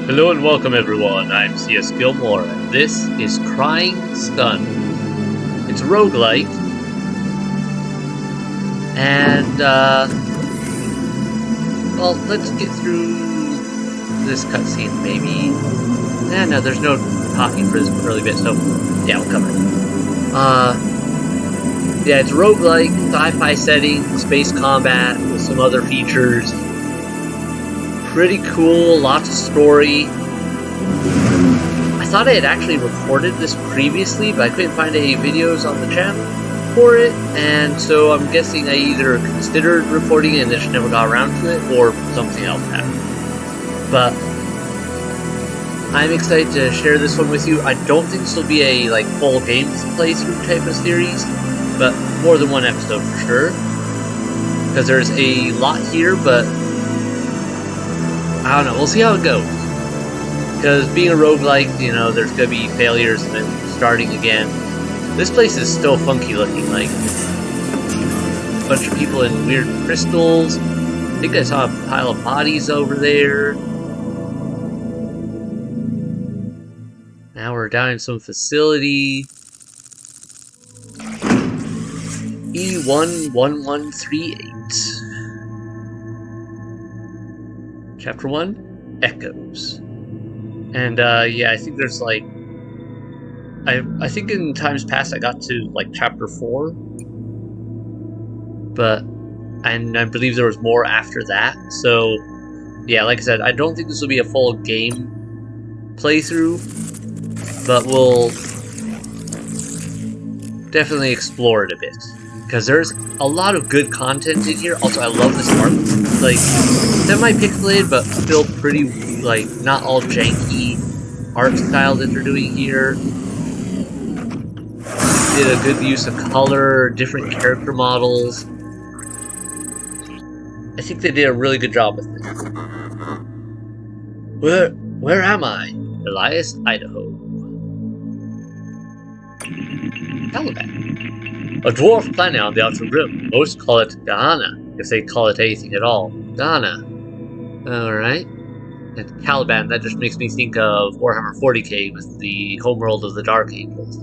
Hello and welcome everyone, I'm C.S.Gilmore, and this is Crying Stun. It's a roguelike, and, well, let's get through this cutscene, maybe. No, there's no talking for this early bit, so, yeah, we'll cover it. Yeah, it's a roguelike, sci-fi setting, space combat, with some other features. Pretty cool, lots of story. I thought I had actually recorded this previously, but I couldn't find any videos on the channel for it, and so I'm guessing I either considered recording it and just never got around to it, or something else happened. But I'm excited to share this one with you. I don't think this will be a full games playthrough type of series, but more than one episode for sure, because there's a lot here, but I don't know, we'll see how it goes. Because being a roguelike, you know, there's going to be failures and then starting again. This place is still funky looking, like a bunch of people in weird crystals. I think I saw a pile of bodies over there. Now we're down in some facility. E11138. Chapter 1, Echoes. And, yeah, I think there's, I think in times past I got to, Chapter 4. And I believe there was more after that. So, yeah, like I said, I don't think this will be a full game playthrough. But we'll definitely explore it a bit. Because there's a lot of good content in here. Also, I love this art. Semi-pixelated, but still pretty, not all janky art style that they're doing here. Did a good use of color, different character models. I think they did a really good job with this. Where am I? Elias, Idaho. Caliban. A dwarf planet on the outer rim. Most call it Gahana, if they call it anything at all. Ghana. Alright. And Caliban, that just makes me think of Warhammer 40k with the homeworld of the Dark Angels.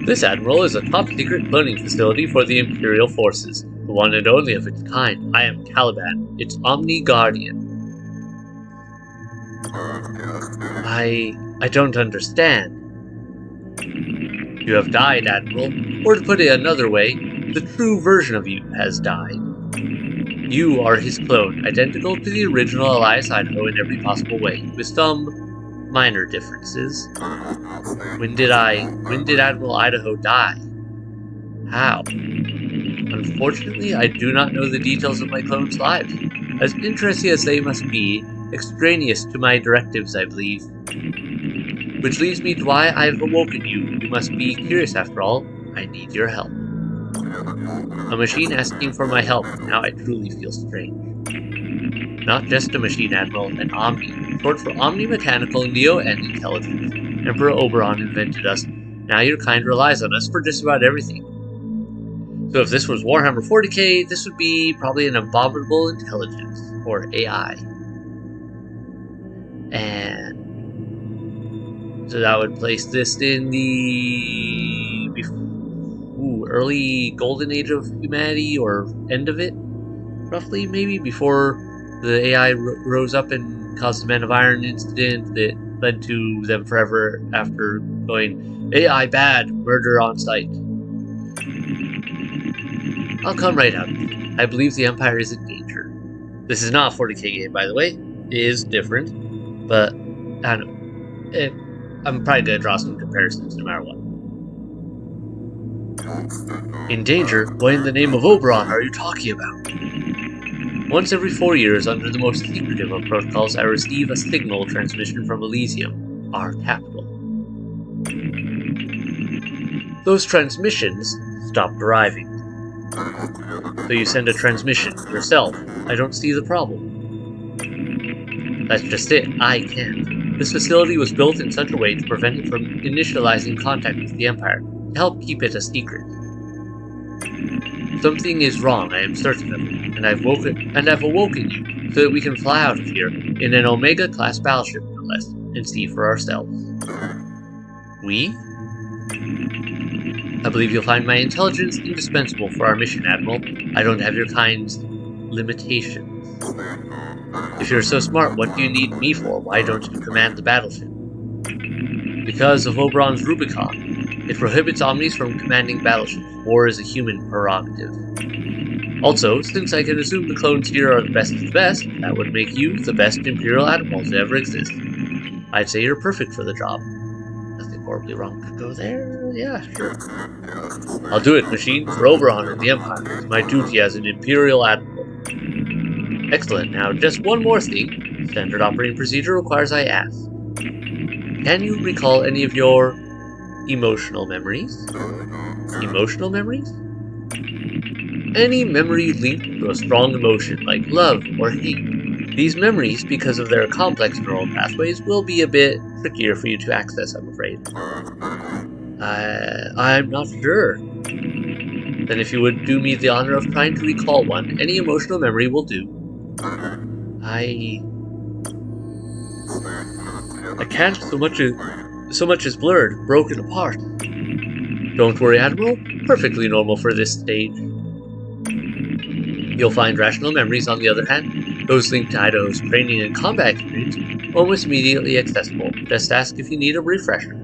This admiral is a top-secret cloning facility for the Imperial forces, the one and only of its kind. I am Caliban, its Omni Guardian. I don't understand. You have died, Admiral, or to put it another way, the true version of you has died. You are his clone, identical to the original Elias Idaho in every possible way, with some minor differences. When did Admiral Idaho die? How? Unfortunately, I do not know the details of my clone's lives. As interesting as they must be, extraneous to my directives, I believe. Which leads me to why I have awoken you. You must be curious after all. I need your help. A machine asking for my help. Now I truly feel strange. Not just a machine, Admiral, an Omni. Short for Omni-Mechanical Neo-End Intelligence. Emperor Oberon invented us. Now your kind relies on us for just about everything. So if this was Warhammer 40k, this would be probably an Abominable Intelligence, or AI. And so that would place this in the early golden age of humanity, or end of it, roughly, maybe, before the AI rose up and caused the Man of Iron incident that led to them forever after going, AI bad, murder on sight. I'll come right out. I believe the Empire is in danger. This is not a 40k game, by the way. It is different, but I don't know. I'm probably going to draw some comparisons no matter what. In danger? What in the name of Oberon are you talking about? Once every 4 years, under the most secretive of protocols, I receive a signal transmission from Elysium, our capital. Those transmissions stopped arriving. So you send a transmission yourself. I don't see the problem. That's just it. I can't. This facility was built in such a way to prevent it from initializing contact with the Empire, to help keep it a secret. Something is wrong, I am certain of it, and I've awoken you so that we can fly out of here in an Omega-class battleship, no less, and see for ourselves. We? I believe you'll find my intelligence indispensable for our mission, Admiral. I don't have your kind's limitations. If you're so smart, what do you need me for? Why don't you command the battleship? Because of Oberon's Rubicon. It prohibits Omnis from commanding battleships. War is a human prerogative. Also, since I can assume the clones here are the best of the best, that would make you the best Imperial Admiral to ever exist. I'd say you're perfect for the job. Nothing horribly wrong could go there. Yeah, sure. I'll do it, Machine, for Oberon and the Empire. It's my duty as an Imperial Admiral. Excellent. Now, just one more thing. Standard operating procedure requires I ask. Can you recall any of your emotional memories? Emotional memories? Any memory linked to a strong emotion, like love or hate. These memories, because of their complex neural pathways, will be a bit trickier for you to access, I'm afraid. I'm not sure. Then if you would do me the honor of trying to recall one, any emotional memory will do. I can't, so much is blurred, broken apart. Don't worry, Admiral. Perfectly normal for this stage. You'll find rational memories, on the other hand, those linked to Idaho's training and combat experience, almost immediately accessible. Just ask if you need a refresher.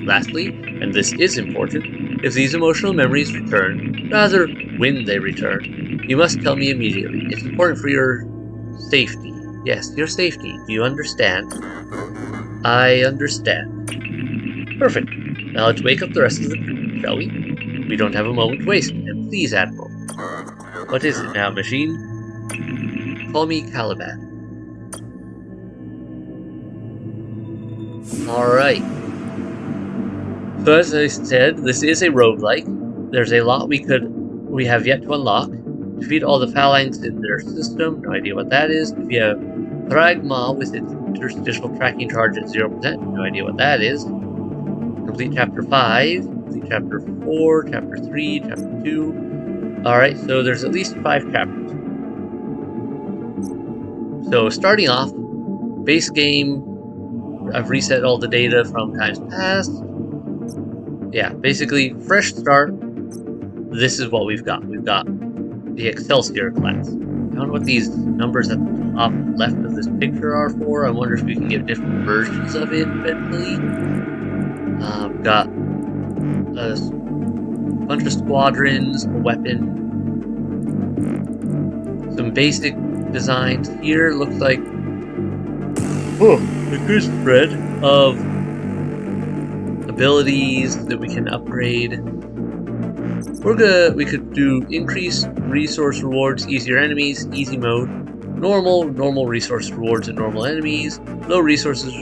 Lastly, and this is important, if these emotional memories return, rather, when they return, you must tell me immediately. It's important for your safety. Yes, your safety. Do you understand? I understand. Perfect. Now let's wake up the rest of the crew, shall we? We don't have a moment to waste, and please, Admiral. What is it now, Machine? Call me Caliban. Alright. So as I said, this is a roguelike. There's a lot we have yet to unlock. Defeat all the phalanx in their system, no idea what that is. Defeat a Pragma with its interstitial tracking charge at 0%, no idea what that is. Complete Chapter 5, complete Chapter 4, Chapter 3, Chapter 2. Alright, so there's at least 5 chapters. So starting off, base game, I've reset all the data from times past. Yeah, basically, fresh start. This is what we've got. We've got the Excelsior class. I don't know what these numbers at the top left of this picture are for. I wonder if we can get different versions of it eventually. We've got a bunch of squadrons, a weapon, some basic designs here. Looks like a good spread of abilities that we can upgrade. We could do increased resource rewards, easier enemies, easy mode, normal resource rewards and normal enemies, low resources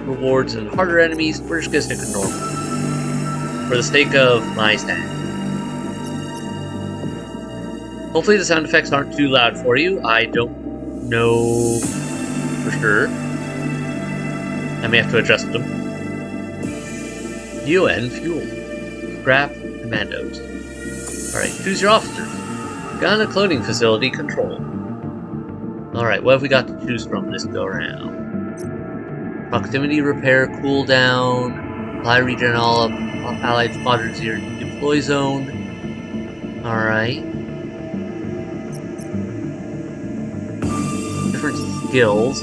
rewards and harder enemies. We're just gonna stick with normal for the sake of my sanity. Hopefully the sound effects aren't too loud for you. I don't know for sure. I may have to adjust them. UN fuel. Scrap commandos. Alright, choose your officers. Ghana cloning facility control. Alright, what have we got to choose from this go around? Proximity repair cooldown. Apply regen all allied squadrons to your deploy zone. Alright. Different skills.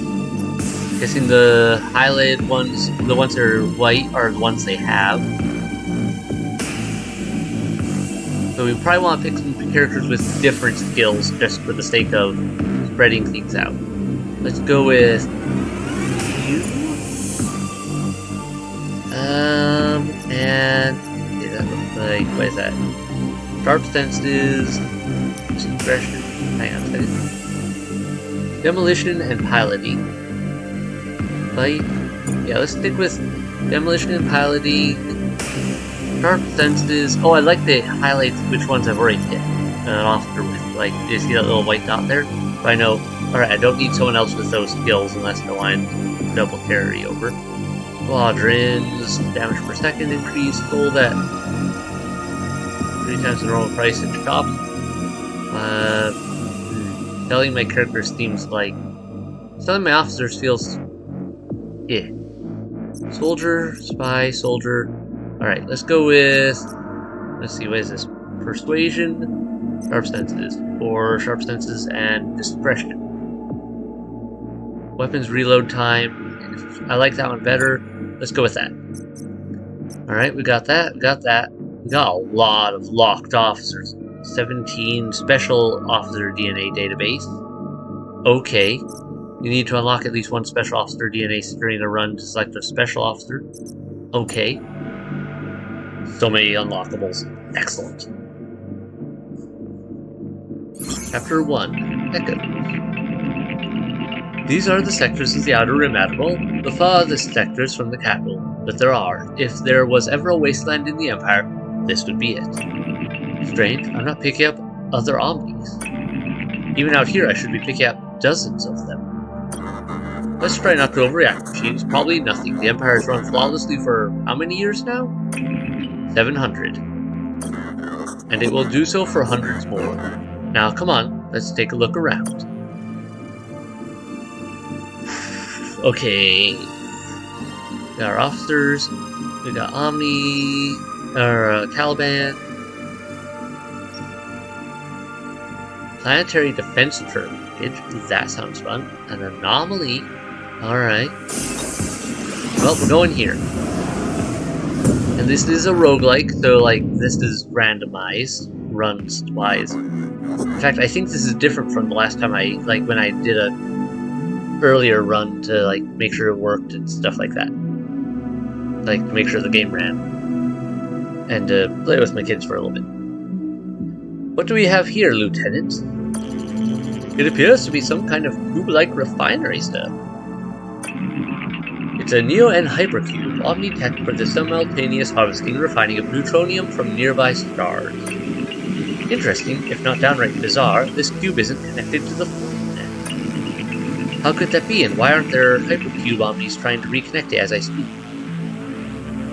Guessing the highlighted ones, the ones that are white, are the ones they have. So we probably want to pick some characters with different skills just for the sake of spreading things out. Let's go with you. And okay, that looks like, what is that? Sharp senses, discretion. Hang on a second. Demolition and piloting. Fight. Yeah, let's stick with demolition and piloting. Sharp senses. Oh, I like the highlights which ones I've already hit an officer with. Like, you see that little white dot there? But I know, alright, I don't need someone else with those skills unless I want to double carry over. Squadrons, damage per second increase, gold at 3 times the normal price in shops. Selling my characters seems like... Selling my officers feels... Yeah. Soldier, spy, soldier. Alright, let's go with... Let's see, what is this? Persuasion, sharp senses. Or sharp senses and discretion. Weapons reload time. I like that one better. Let's go with that. Alright, we got that. We got a lot of locked officers. 17 special officer DNA database. Okay. You need to unlock at least one special officer DNA during a run to select a special officer. Okay. So many unlockables. Excellent. Chapter 1. Echoes. These are the sectors of the Outer Rim, Admiral. The farthest sectors from the capital. But there are. If there was ever a wasteland in the Empire, this would be it. Strange, I'm not picking up other Omnis. Even out here, I should be picking up dozens of them. Let's try not to overreact, machines. Probably nothing. The Empire has run flawlessly for how many years now? 700. And it will do so for hundreds more. Now, come on, let's take a look around. Okay. We got our officers. We got Omni, or Caliban. Planetary Defense Package. That sounds fun. An anomaly. Alright. Well, we're going here. And this is a roguelike, so, like, this is randomized, runs-wise. In fact, I think this is different from the last time when I did a earlier run to, like, make sure it worked and stuff like that. Like, to make sure the game ran. And to play with my kids for a little bit. What do we have here, Lieutenant? It appears to be some kind of cube-like refinery stuff. It's a Neo-N hypercube, omni-tech for the simultaneous harvesting and refining of neutronium from nearby stars. Interesting, if not downright bizarre, this cube isn't connected to the phone net. How could that be, and why aren't there hypercube omnis trying to reconnect it as I speak?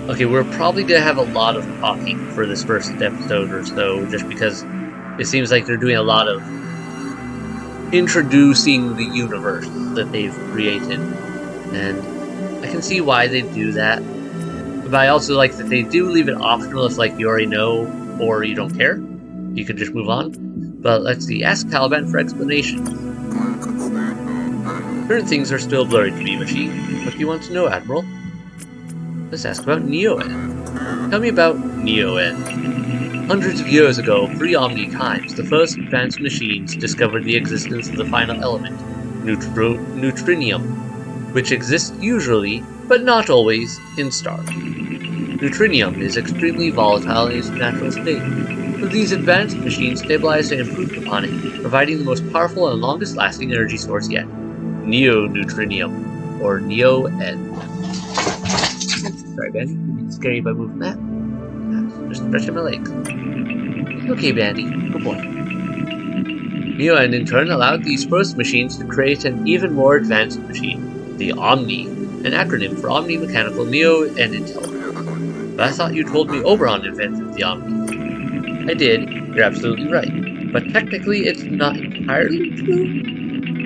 Okay, we're probably going to have a lot of talking for this first episode or so, just because it seems like they're doing a lot of introducing the universe that they've created. And I can see why they do that. But I also like that they do leave it optional if, like, you already know or you don't care. You could just move on. But let's see, ask Caliban for explanation. Certain things are still blurry to me, Machine. What do you want to know, Admiral? Let's ask about Neo-N. Tell me about Neo-N. Hundreds of years ago, pre-Omni times, the first advanced machines discovered the existence of the final element, neutrinium, which exists usually, but not always, in stars. Neutrinium is extremely volatile in its natural state, but these advanced machines stabilized and improved upon it, providing the most powerful and longest-lasting energy source yet, Neo-Neutrinium, or Neo-N. Sorry, Bandy, didn't scare you by moving that. Just stretching my legs. Okay, Bandy, good boy. Neo-N in turn allowed these first machines to create an even more advanced machine, the Omni, an acronym for Omni Mechanical Neo-N Intelligence. But I thought you told me Oberon invented the Omni. I did, you're absolutely right. But technically it's not entirely true.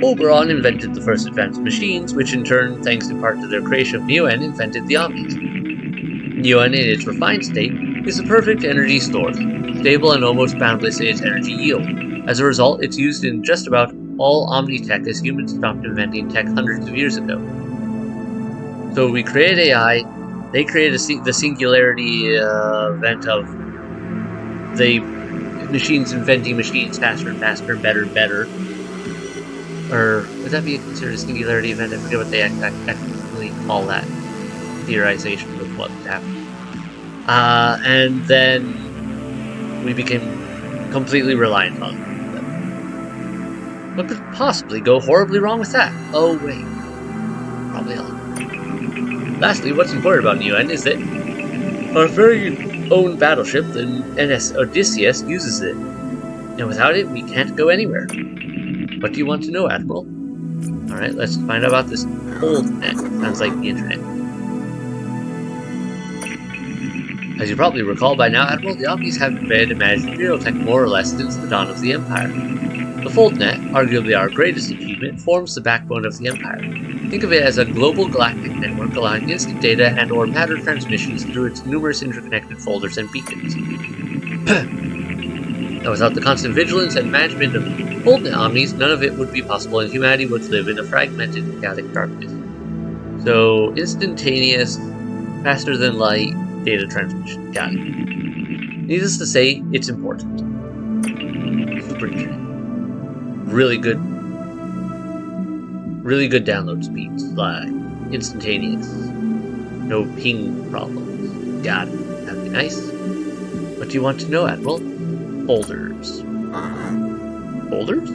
Oberon invented the first advanced machines, which in turn, thanks in part to their creation of Neo-N, invented the Omnis. Neo-N in its refined state is a perfect energy source, stable and almost boundless in its energy yield. As a result, it's used in just about all Omni-tech as humans stopped inventing tech hundreds of years ago. So we create AI, they created the singularity event of the machines inventing machines faster and faster, better and better. Or would that be considered a singularity event? I forget what they actually call that theorization of what happened. And then we became completely reliant on them. What could possibly go horribly wrong with that? Oh wait, probably not. Lastly, what's important about Neo-N is that our very own battleship, the NS Odysseus, uses it. And without it, we can't go anywhere. What do you want to know, Admiral? Alright, let's find out about this old net. Sounds like the internet. As you probably recall by now, Admiral, the Omnis have invaded managerial tech more or less since the dawn of the Empire. The FoldNet, arguably our greatest achievement, forms the backbone of the Empire. Think of it as a global galactic network allowing instant data and/or matter transmissions through its numerous interconnected folders and beacons. Now, without the constant vigilance and management of FoldNet Omnis, none of it would be possible, and humanity would live in a fragmented, chaotic darkness. So, instantaneous, faster-than-light data transmission. Got it. Needless to say, it's important. Super internet. Really good download speeds, like instantaneous. No ping problems. Got it. That'd be nice. What do you want to know, Admiral? Folders. Folders?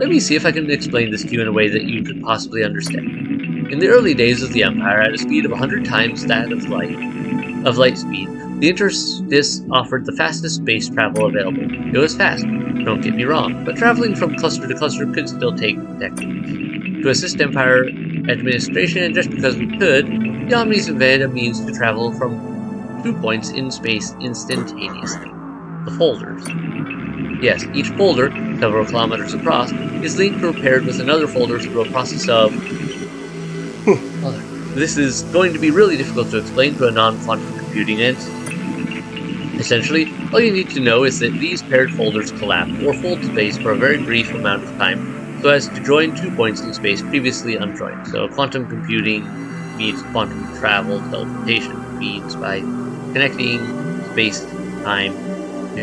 Let me see if I can explain this to you in a way that you could possibly understand. In the early days of the Empire, at a speed of 100 times that of light speed, the interstice offered the fastest space travel available. It was fast, don't get me wrong, but traveling from cluster to cluster could still take decades. To assist Empire administration, and just because we could, the Omnis invented a means to travel from 2 points in space instantaneously. The folders. Yes, each folder, several kilometers across, is linked or paired with another folder through a process of... This is going to be really difficult to explain to a non-quantum computing entity. Essentially, all you need to know is that these paired folders collapse or fold space for a very brief amount of time, so as to join 2 points in space previously unjoined. So quantum computing means quantum travel, teleportation means by connecting space-time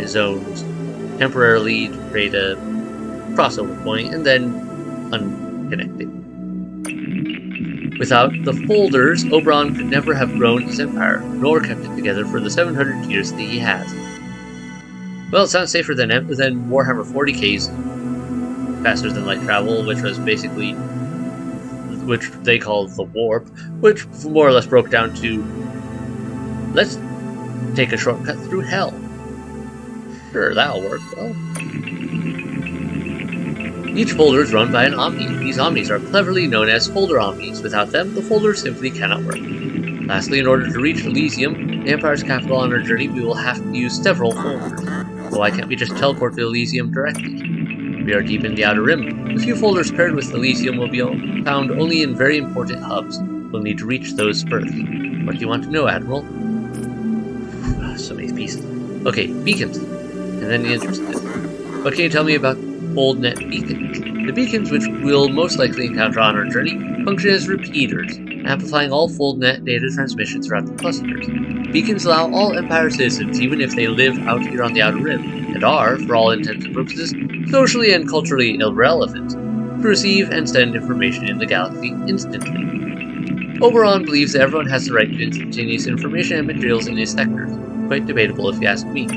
zones temporarily to create a crossover point and then unconnect it. Without the folders, Oberon could never have grown his empire, nor kept it together for the 700 years that he has. Well, it sounds safer than Warhammer 40k's faster-than-light travel, which was basically, which they call the warp, which more or less broke down to, let's take a shortcut through hell. Sure, that'll work, well. Each folder is run by an Omni. These Omnis are cleverly known as folder Omnis. Without them, the folders simply cannot work. Lastly, in order to reach Elysium, the Empire's capital on our journey, we will have to use several folders. So why can't we just teleport to Elysium directly? We are deep in the Outer Rim. The few folders paired with Elysium will be found only in very important hubs. We'll need to reach those first. What do you want to know, Admiral? So many pieces. Okay, beacons. And then the interstice. What can you tell me about FoldNet beacons? The beacons, which we'll most likely encounter on our journey, function as repeaters, amplifying all FoldNet data transmission throughout the clusters. Beacons allow all Empire citizens, even if they live out here on the Outer Rim, and are, for all intents and purposes, socially and culturally irrelevant, to receive and send information in the galaxy instantly. Oberon believes that everyone has the right to instantaneous information and materials in his sectors. Quite debatable if you ask me.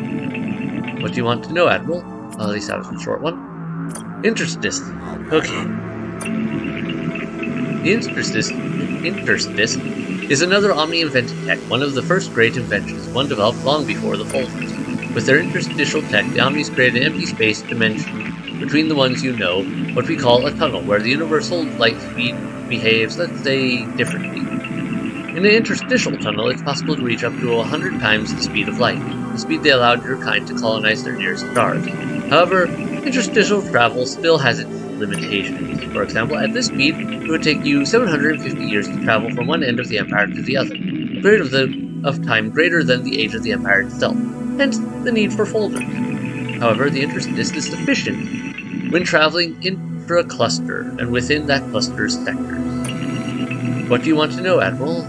What do you want to know, Admiral? Well, at least that was a short one. Interstice. Okay. The interstice is another Omni-invented tech, one of the first great inventions, one developed long before the folders. With their interstitial tech, the Omnis create an empty space dimension between the ones you know, what we call a tunnel, where the universal light speed behaves, let's say, differently. In an interstitial tunnel, it's possible to reach up to 100 times the speed of light, the speed they allowed your kind to colonize their nearest stars. However, interstitial travel still has its limitations. For example, at this speed, it would take you 750 years to travel from one end of the Empire to the other, a period of time greater than the age of the Empire itself, hence the need for folders. However, the interstice is sufficient when traveling intra-cluster and within that cluster's sectors. What do you want to know, Admiral?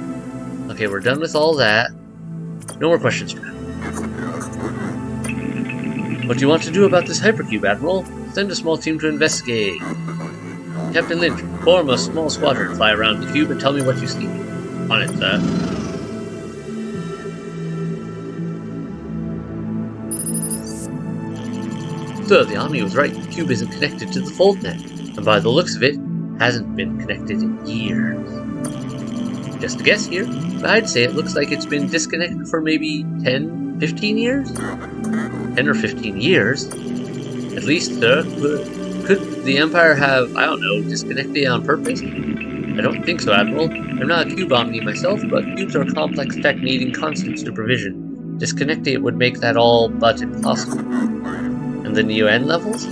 Okay, we're done with all that. No more questions for now. What do you want to do about this hypercube, Admiral? Send a small team to investigate. Captain Lynch, form a small squadron, fly around the cube, and tell me what you see. On it, sir. So, the Omni was right. The cube isn't connected to the FoldNet, and by the looks of it, hasn't been connected in years. Just a guess here, but I'd say it looks like it's been disconnected for maybe 10, 15 years? 10 or 15 years? At least, sir, could the Empire have, I don't know, disconnected on purpose? I don't think so, Admiral. I'm not a cube omni myself, but cubes are complex tech needing constant supervision. Disconnecting it would make that all but impossible. And the Neo-N levels?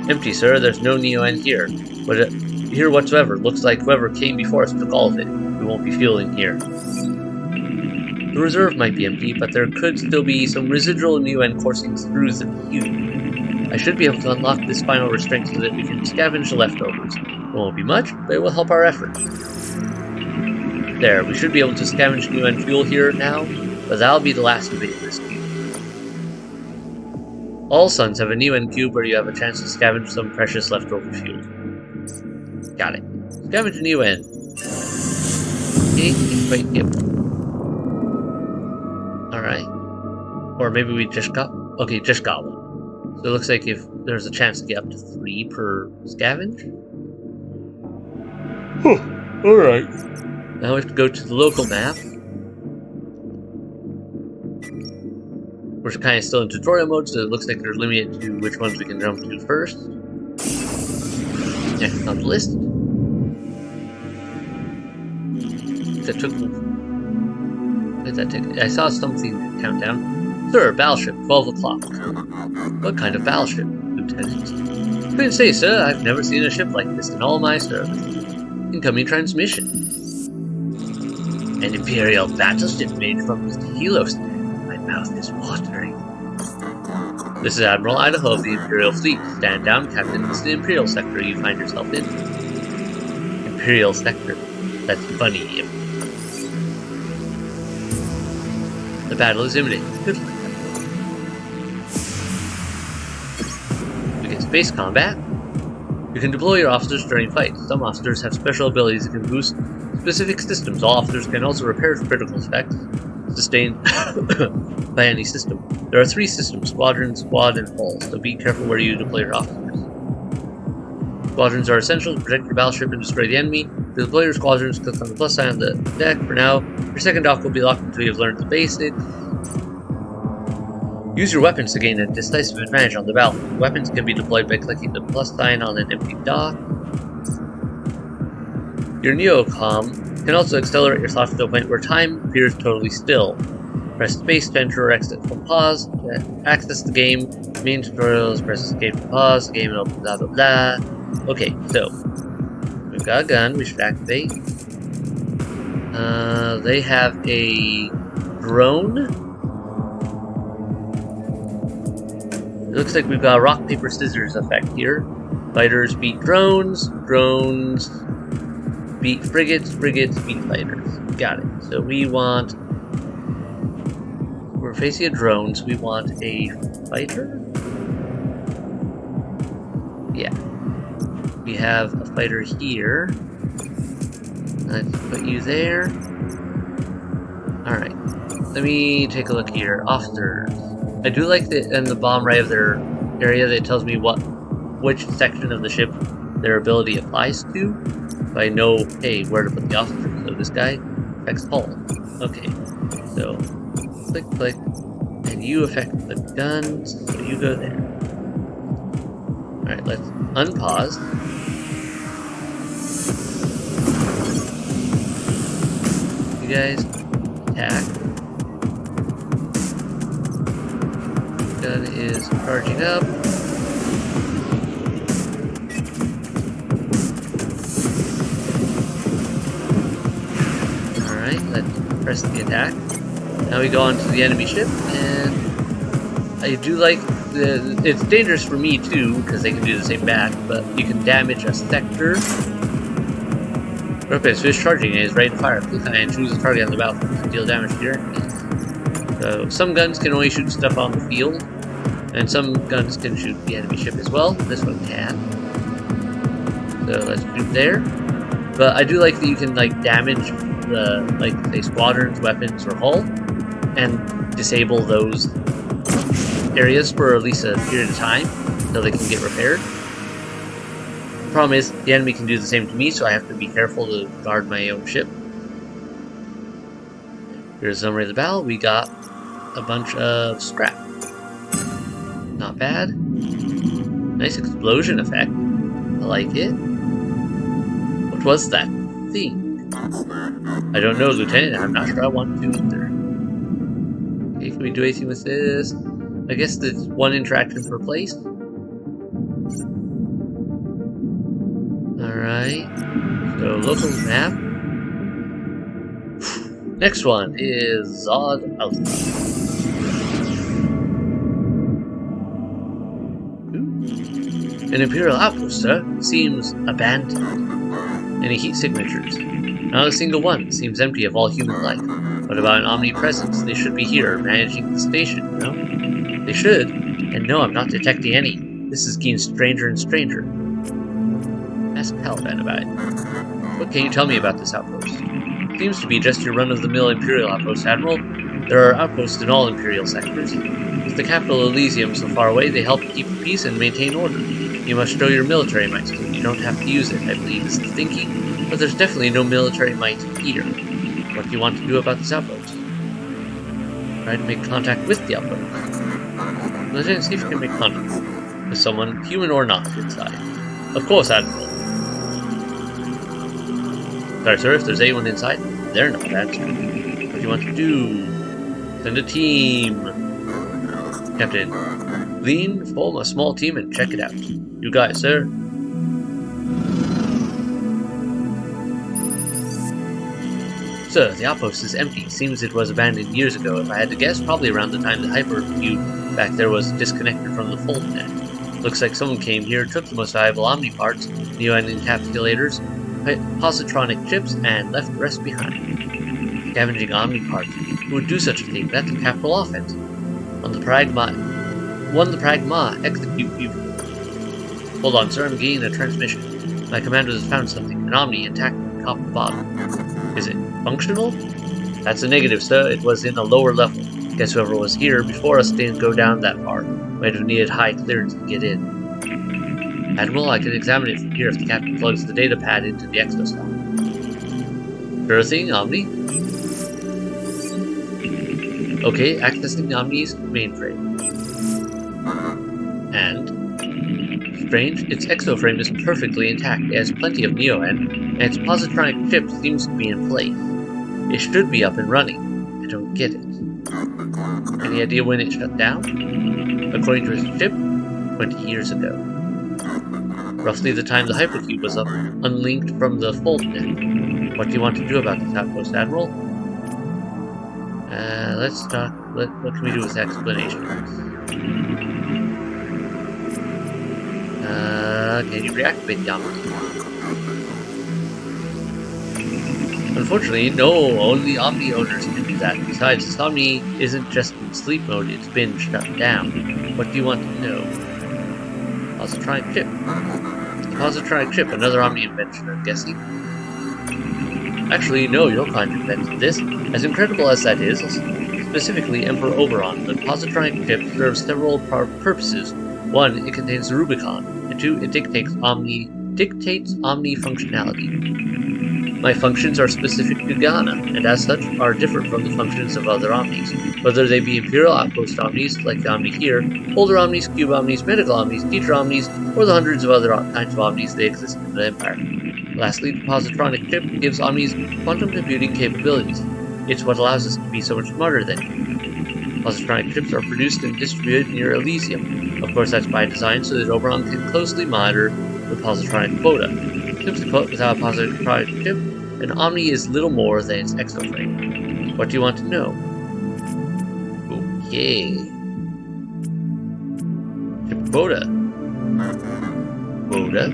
Empty, sir. There's no Neo-N here. Here whatsoever. Looks like whoever came before us took all of it. We won't be fueling here. The reserve might be empty, but there could still be some residual Neo-N coursing through the cube. I should be able to unlock this final restraint so that we can scavenge the leftovers. It won't be much, but it will help our effort. There, we should be able to scavenge Neo-N fuel here now, but that'll be the last of it in this cube. All suns have a Neo-N cube where you have a chance to scavenge some precious leftover fuel. Got it. Scavenge Neo-N. Alright. Or maybe we just got... Okay, just got one. So it looks like if there's a chance to get up to 3 per scavenge. Alright. Now we have to go to the local map. We're kind of still in tutorial mode, so it looks like they're limited to which ones we can jump to first. Next on the list. That took... What did that take? I saw something countdown. Sir, battleship, 12 o'clock. What kind of battleship, Lieutenant? Couldn't say, sir. I've never seen a ship like this in all my service. Incoming transmission. An Imperial battleship made from Hilo stand. My mouth is watering. This is Admiral Idaho of the Imperial Fleet. Stand down, Captain. This is the Imperial sector you find yourself in. Imperial sector. That's funny. The battle is imminent. Good luck. Begin space combat. You can deploy your officers during fights. Some officers have special abilities that can boost specific systems. All officers can also repair critical effects sustained by any system. There are 3 systems: Squadron, Squad, and Hull, so be careful where you deploy your officers. Squadrons are essential to protect your battleship and destroy the enemy. To deploy your squadrons, click on the plus sign on the deck. For now, your second dock will be locked until you've learned the basics. Use your weapons to gain a decisive advantage on the battlefield. Weapons can be deployed by clicking the plus sign on an empty dock. Your Neocom can also accelerate your thoughts to a point where time appears totally still. Press space to enter or exit from pause. To access the game, main tutorials, press escape to pause, the game will blah blah blah. Okay, so we've got a gun we should activate. They have a drone. It looks like we've got a rock, paper, scissors effect here. Fighters beat drones, drones beat frigates, frigates beat fighters. Got it. So we want... We're facing a drone, so we want a fighter? Yeah. We have a fighter here. Let's put you there. Alright. Let me take a look here. Officers. I do like that in the bottom right of their area that tells me which section of the ship their ability applies to. So I know, hey, where to put the officer. So this guy affects hull. Okay. So click, click, and you affect the guns, so you go there. Alright, let's unpause. You guys attack. Gun is charging up. Alright, let's press the attack. Now we go on to the enemy ship, and I do like it's dangerous for me too, because they can do the same back, but you can damage a sector. Weapons fish charging is ready to fire. Click on it and choose a target on the battlefield to deal damage to your enemies. So some guns can only shoot stuff on the field, and some guns can shoot the enemy ship as well. This one can. So let's shoot there. But I do like that you can like damage the say squadrons, weapons, or hull, and disable those areas for at least a period of time until they can get repaired. The problem is the enemy can do the same to me, so I have to be careful to guard my own ship. Here's a summary of the battle. We got a bunch of scrap. Not bad. Nice explosion effect. I like it. What was that? think? I don't know, Lieutenant. I'm not sure I want to either. Okay, can we do anything with this? I guess there's one interaction per place. Alright. So, local map. Next one is Zod Outpost. An Imperial outpost, sir. Seems abandoned. Any heat signatures? Not a single one. Seems empty of all human life. What about an omnipresence? They should be here, managing the station, no? They should. And no, I'm not detecting any. This is getting stranger and stranger. Ask Caliban about it. What can you tell me about this outpost? Seems to be just your run-of-the-mill Imperial outpost, Admiral. There are outposts in all Imperial sectors. With the capital Elysium so far away, they help keep peace and maintain order. You must show your military might so you don't have to use it, I believe is the thinking. But there's definitely no military might here. What do you want to do about this outpost? Try to make contact with the outpost. Lieutenant, see if you can make contact with someone, human or not, inside. Of course, Admiral. Sorry, sir, if there's anyone inside, they're not answering. What do you want to do? Send a team. Captain, form a small team and check it out. You got it, sir. Sir, the outpost is empty. Seems it was abandoned years ago. If I had to guess, probably around the time the hypercube back there was disconnected from the fold net. Looks like someone came here, took the most valuable Omni parts, Neo-N encapsulators, positronic chips, and left the rest behind. Scavenging Omni parts. Who would do such a thing? That's a capital offense. Won the Pragma, execute you. Hold on, sir, I'm getting a transmission. My commander has found something, an Omni intact from top to bottom. Is it functional? That's a negative, sir. It was in a lower level. Guess whoever was here before us didn't go down that far. Might have needed high clearance to get in. Admiral, I can examine it from here if the captain plugs the data pad into the exosome. Sure thing, Omni. Okay, accessing Omni's mainframe. And strange, its exoframe is perfectly intact. It has plenty of Neo-N, and its positronic chip seems to be in place. It should be up and running. I don't get it. Any idea when it shut down? According to its chip, 20 years ago. Roughly the time the hypercube was up, unlinked from the fold net. What do you want to do about this outpost, Admiral? Let's talk. What can we do with explanations? Can you reactivate the Omni? Unfortunately, no, only Omni owners can do that. Besides, this Omni isn't just in sleep mode, it's been shut down. What do you want to know? Positronic chip. Positronic chip, another Omni invention, I'm guessing. Actually, no, your kind invented this. As incredible as that is, specifically Emperor Oberon, the positronic chip serves several purposes. One, it contains the Rubicon, and two, it dictates Omni functionality. My functions are specific to Ghana, and as such are different from the functions of other Omnis, whether they be Imperial Outpost Omnis, like the Omni here, older Omnis, Cube Omnis, Medical Omnis, Teacher Omnis, or the hundreds of other kinds of Omnis that exist in the Empire. Lastly, the positronic chip gives Omnis quantum computing capabilities. It's what allows us to be so much smarter than you. Positronic chips are produced and distributed near Elysium. Of course, that's by design so that Oberon can closely monitor the positronic quota. Simply put, without a positronic chip, an Omni is little more than its exoframe. What do you want to know? Okay. Chip quota. Quota?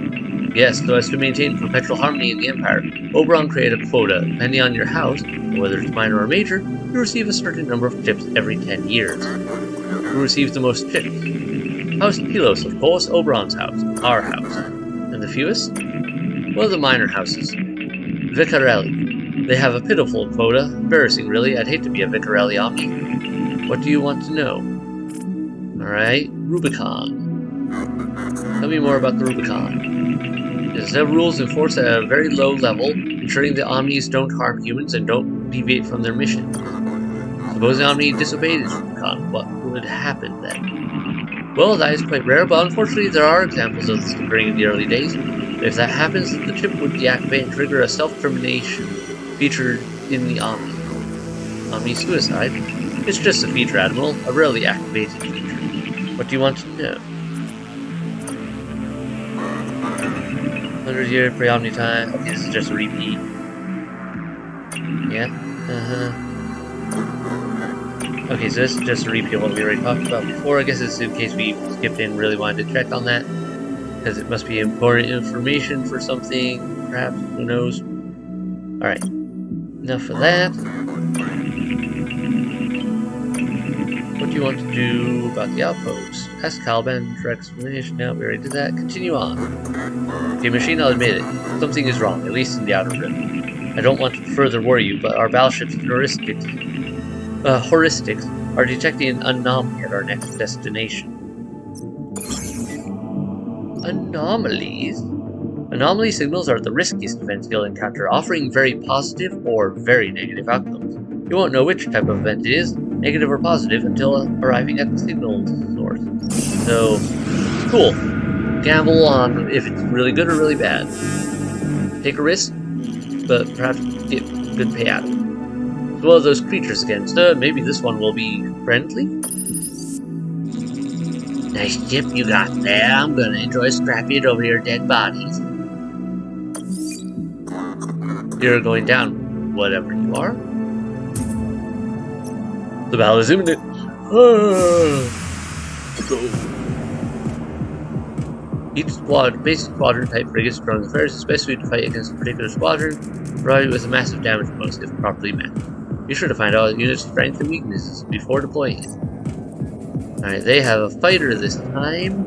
Yes, so as to maintain perpetual harmony in the Empire, Oberon created a quota. Depending on your house, whether it's minor or major, you receive a certain number of chips every 10 years. Who receives the most chips? House Telos, of course, Oberon's house, our house. And the fewest? Well, the minor houses. Vicarelli. They have a pitiful quota. Embarrassing, really. I'd hate to be a Vicarelli Omni. What do you want to know? Alright, Rubicon. Tell me more about the Rubicon. It has several rules enforced at a very low level, ensuring the Omnis don't harm humans and don't deviate from their mission. Suppose the Omni disobeyed its Rubicon, what would happen then? Well, that is quite rare, but unfortunately there are examples of this occurring in the early days. If that happens, the chip would deactivate and trigger a self-termination featured in the Omni. Omni suicide? It's just a feature, Admiral, a rarely activated feature. What do you want to know? 100-year pre-Omni time. Okay, this is just a repeat. Yeah. Okay, so this is just a repeat of what we already talked about before. I guess it's in case we skipped in and really wanted to check on that. Because it must be important information for something, perhaps, who knows. Alright, enough of that. What do you want to do about the outpost? Ask Caliban for explanation. Now we already did that. Continue on. Okay, machine, I'll admit it. Something is wrong, at least in the outer rim. I don't want to further worry you, but our battleship's heuristics are detecting an anomaly at our next destination. Anomalies? Anomaly signals are the riskiest events you'll encounter, offering very positive or very negative outcomes. You won't know which type of event it is, negative or positive, until arriving at the signal source. So, cool. Gamble on if it's really good or really bad. Take a risk, but perhaps get good payout. As well as those creatures again, so maybe this one will be friendly? Nice chip you got there. I'm gonna enjoy scrapping it over your dead bodies. You're going down, whatever you are. The battle is imminent. Go. Each basic squadron type frigate strong affairs, especially to fight against a particular squadron, provided with a massive damage bonus if properly met. Be sure to find out the unit's strengths and weaknesses before deploying it. Alright, they have a fighter this time.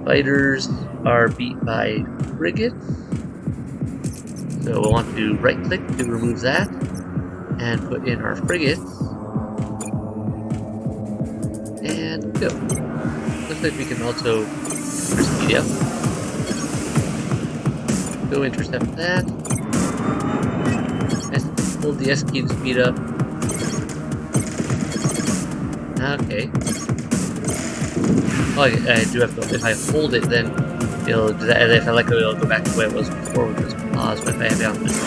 Fighters are beat by frigates. So we'll want to right click to remove that and put in our frigates. And go. Looks like we can also speed up. Go intercept that. Hold the S key to speed up. Okay. Oh, I do have to, if I hold it, then it'll do that, and if I let go, it'll go back to the way it was before with this pause, but if I have it on this.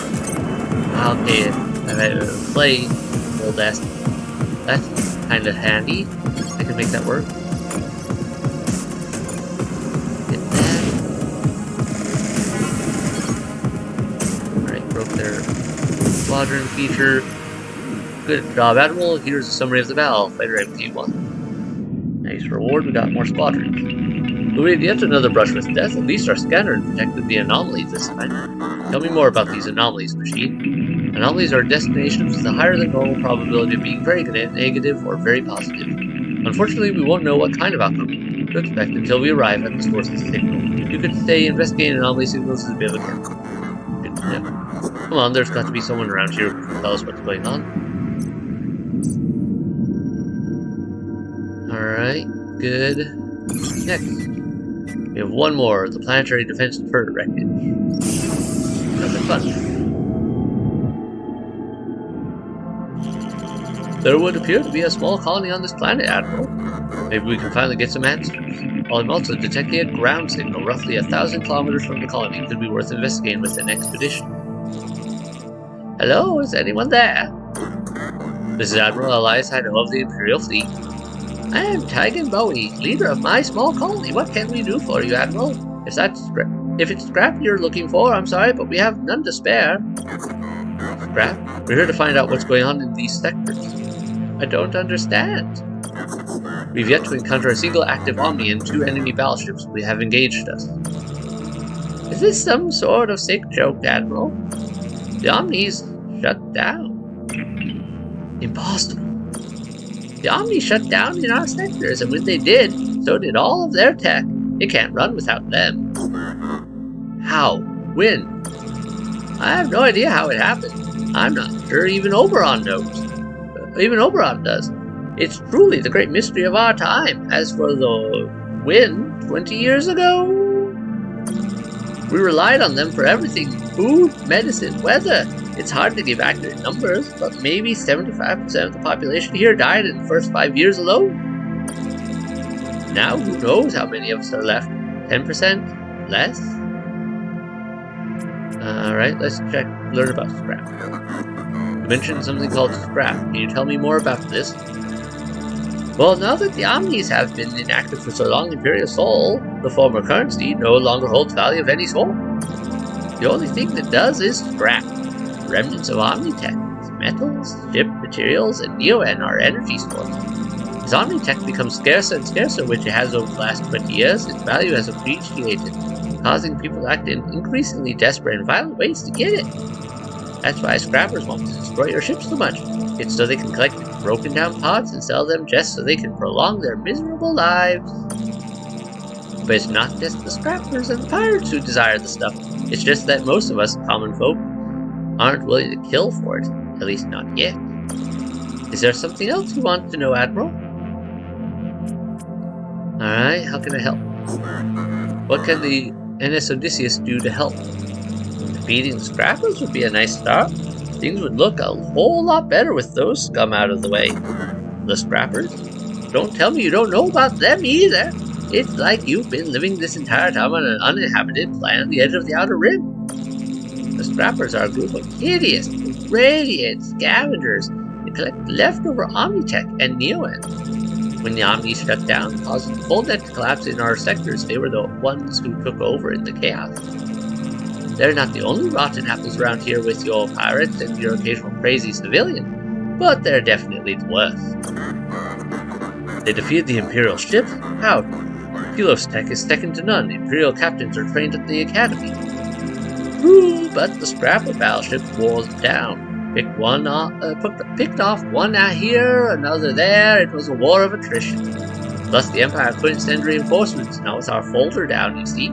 Okay, if I play, hold S. That's kind of handy. I can make that work. Hit that. Alright, broke their squadron feature. Good job, Admiral. Here's a summary of the battle. Fighter MT1. Nice reward, we got more squadrons. But we had yet another brush with death. At least our scanner detected the anomalies this time. Tell me more about these anomalies, machine. Anomalies are destinations with a higher than normal probability of being very negative or very positive. Unfortunately, we won't know what kind of outcome to expect until we arrive at the source of the signal. You could say investigating anomaly signals is a bit of a guess. Good to know. Come on, there's got to be someone around here who can tell us what's going on. Alright, good. Next, we have one more, the planetary defense turret wreckage. Nothing fun. There would appear to be a small colony on this planet, Admiral. Maybe we can finally get some answers. While I'm also detecting a ground signal roughly 1,000 kilometers from the colony. Could be worth investigating with an expedition. Hello, is anyone there? This is Admiral Elias Hideout of the Imperial Fleet. I am Tigan Bowie, leader of my small colony. What can we do for you, Admiral? If it's scrap you're looking for, I'm sorry, but we have none to spare. Scrap? We're here to find out what's going on in these sectors. I don't understand. We've yet to encounter a single active Omni and 2 enemy battleships who have engaged us. Is this some sort of sick joke, Admiral? The Omni's shut down. Impossible. The Omni shut down in our sectors, and when they did, so did all of their tech. It can't run without them. How? When? I have no idea how it happened. I'm not sure even Oberon knows. Even Oberon does. It's truly the great mystery of our time. As for the when, 20 years ago, we relied on them for everything. Food, medicine, weather. It's hard to give accurate numbers, but maybe 75% of the population here died in the first 5 years alone. Now who knows how many of us are left? 10%? Less? Alright, let's learn about scrap. You mentioned something called scrap. Can you tell me more about this? Well, now that the Omnis have been inactive for so long, Imperial Soul, the former currency, no longer holds value of any sort. The only thing that does is scrap. Remnants of Omnitech, metals, ship materials, and Neoen are energy sources. As Omnitech becomes scarcer and scarcer, which it has over the last 20 years, its value has appreciated, causing people to act in increasingly desperate and violent ways to get it. That's why scrappers want to destroy your ships so much. It's so they can collect broken down parts and sell them just so they can prolong their miserable lives. But it's not just the scrappers and the pirates who desire the stuff. It's just that most of us, common folk, aren't willing to kill for it. At least not yet. Is there something else you want to know, Admiral? Alright, how can I help? What can the NS Odysseus do to help? Defeating the scrappers would be a nice start. Things would look a whole lot better with those scum out of the way. The scrappers? Don't tell me you don't know about them either. It's like you've been living this entire time on an uninhabited planet on the edge of the Outer Rim. The scrappers are a group of hideous, radiant scavengers that collect leftover Omnitech and Neoen. When the Omnis shut down, causing the full net to collapse in our sectors, they were the ones who took over in the chaos. They're not the only rotten apples around here with your pirates and your occasional crazy civilian, but they're definitely the worst. They defeated the Imperial ship? How? Pilos tech is second to none. Imperial captains are trained at the academy. True, but the scrapper battleship wore them down. Picked off one out here, another there. It was a war of attrition. Plus, the Empire couldn't send reinforcements. Now it's our folder down, you see.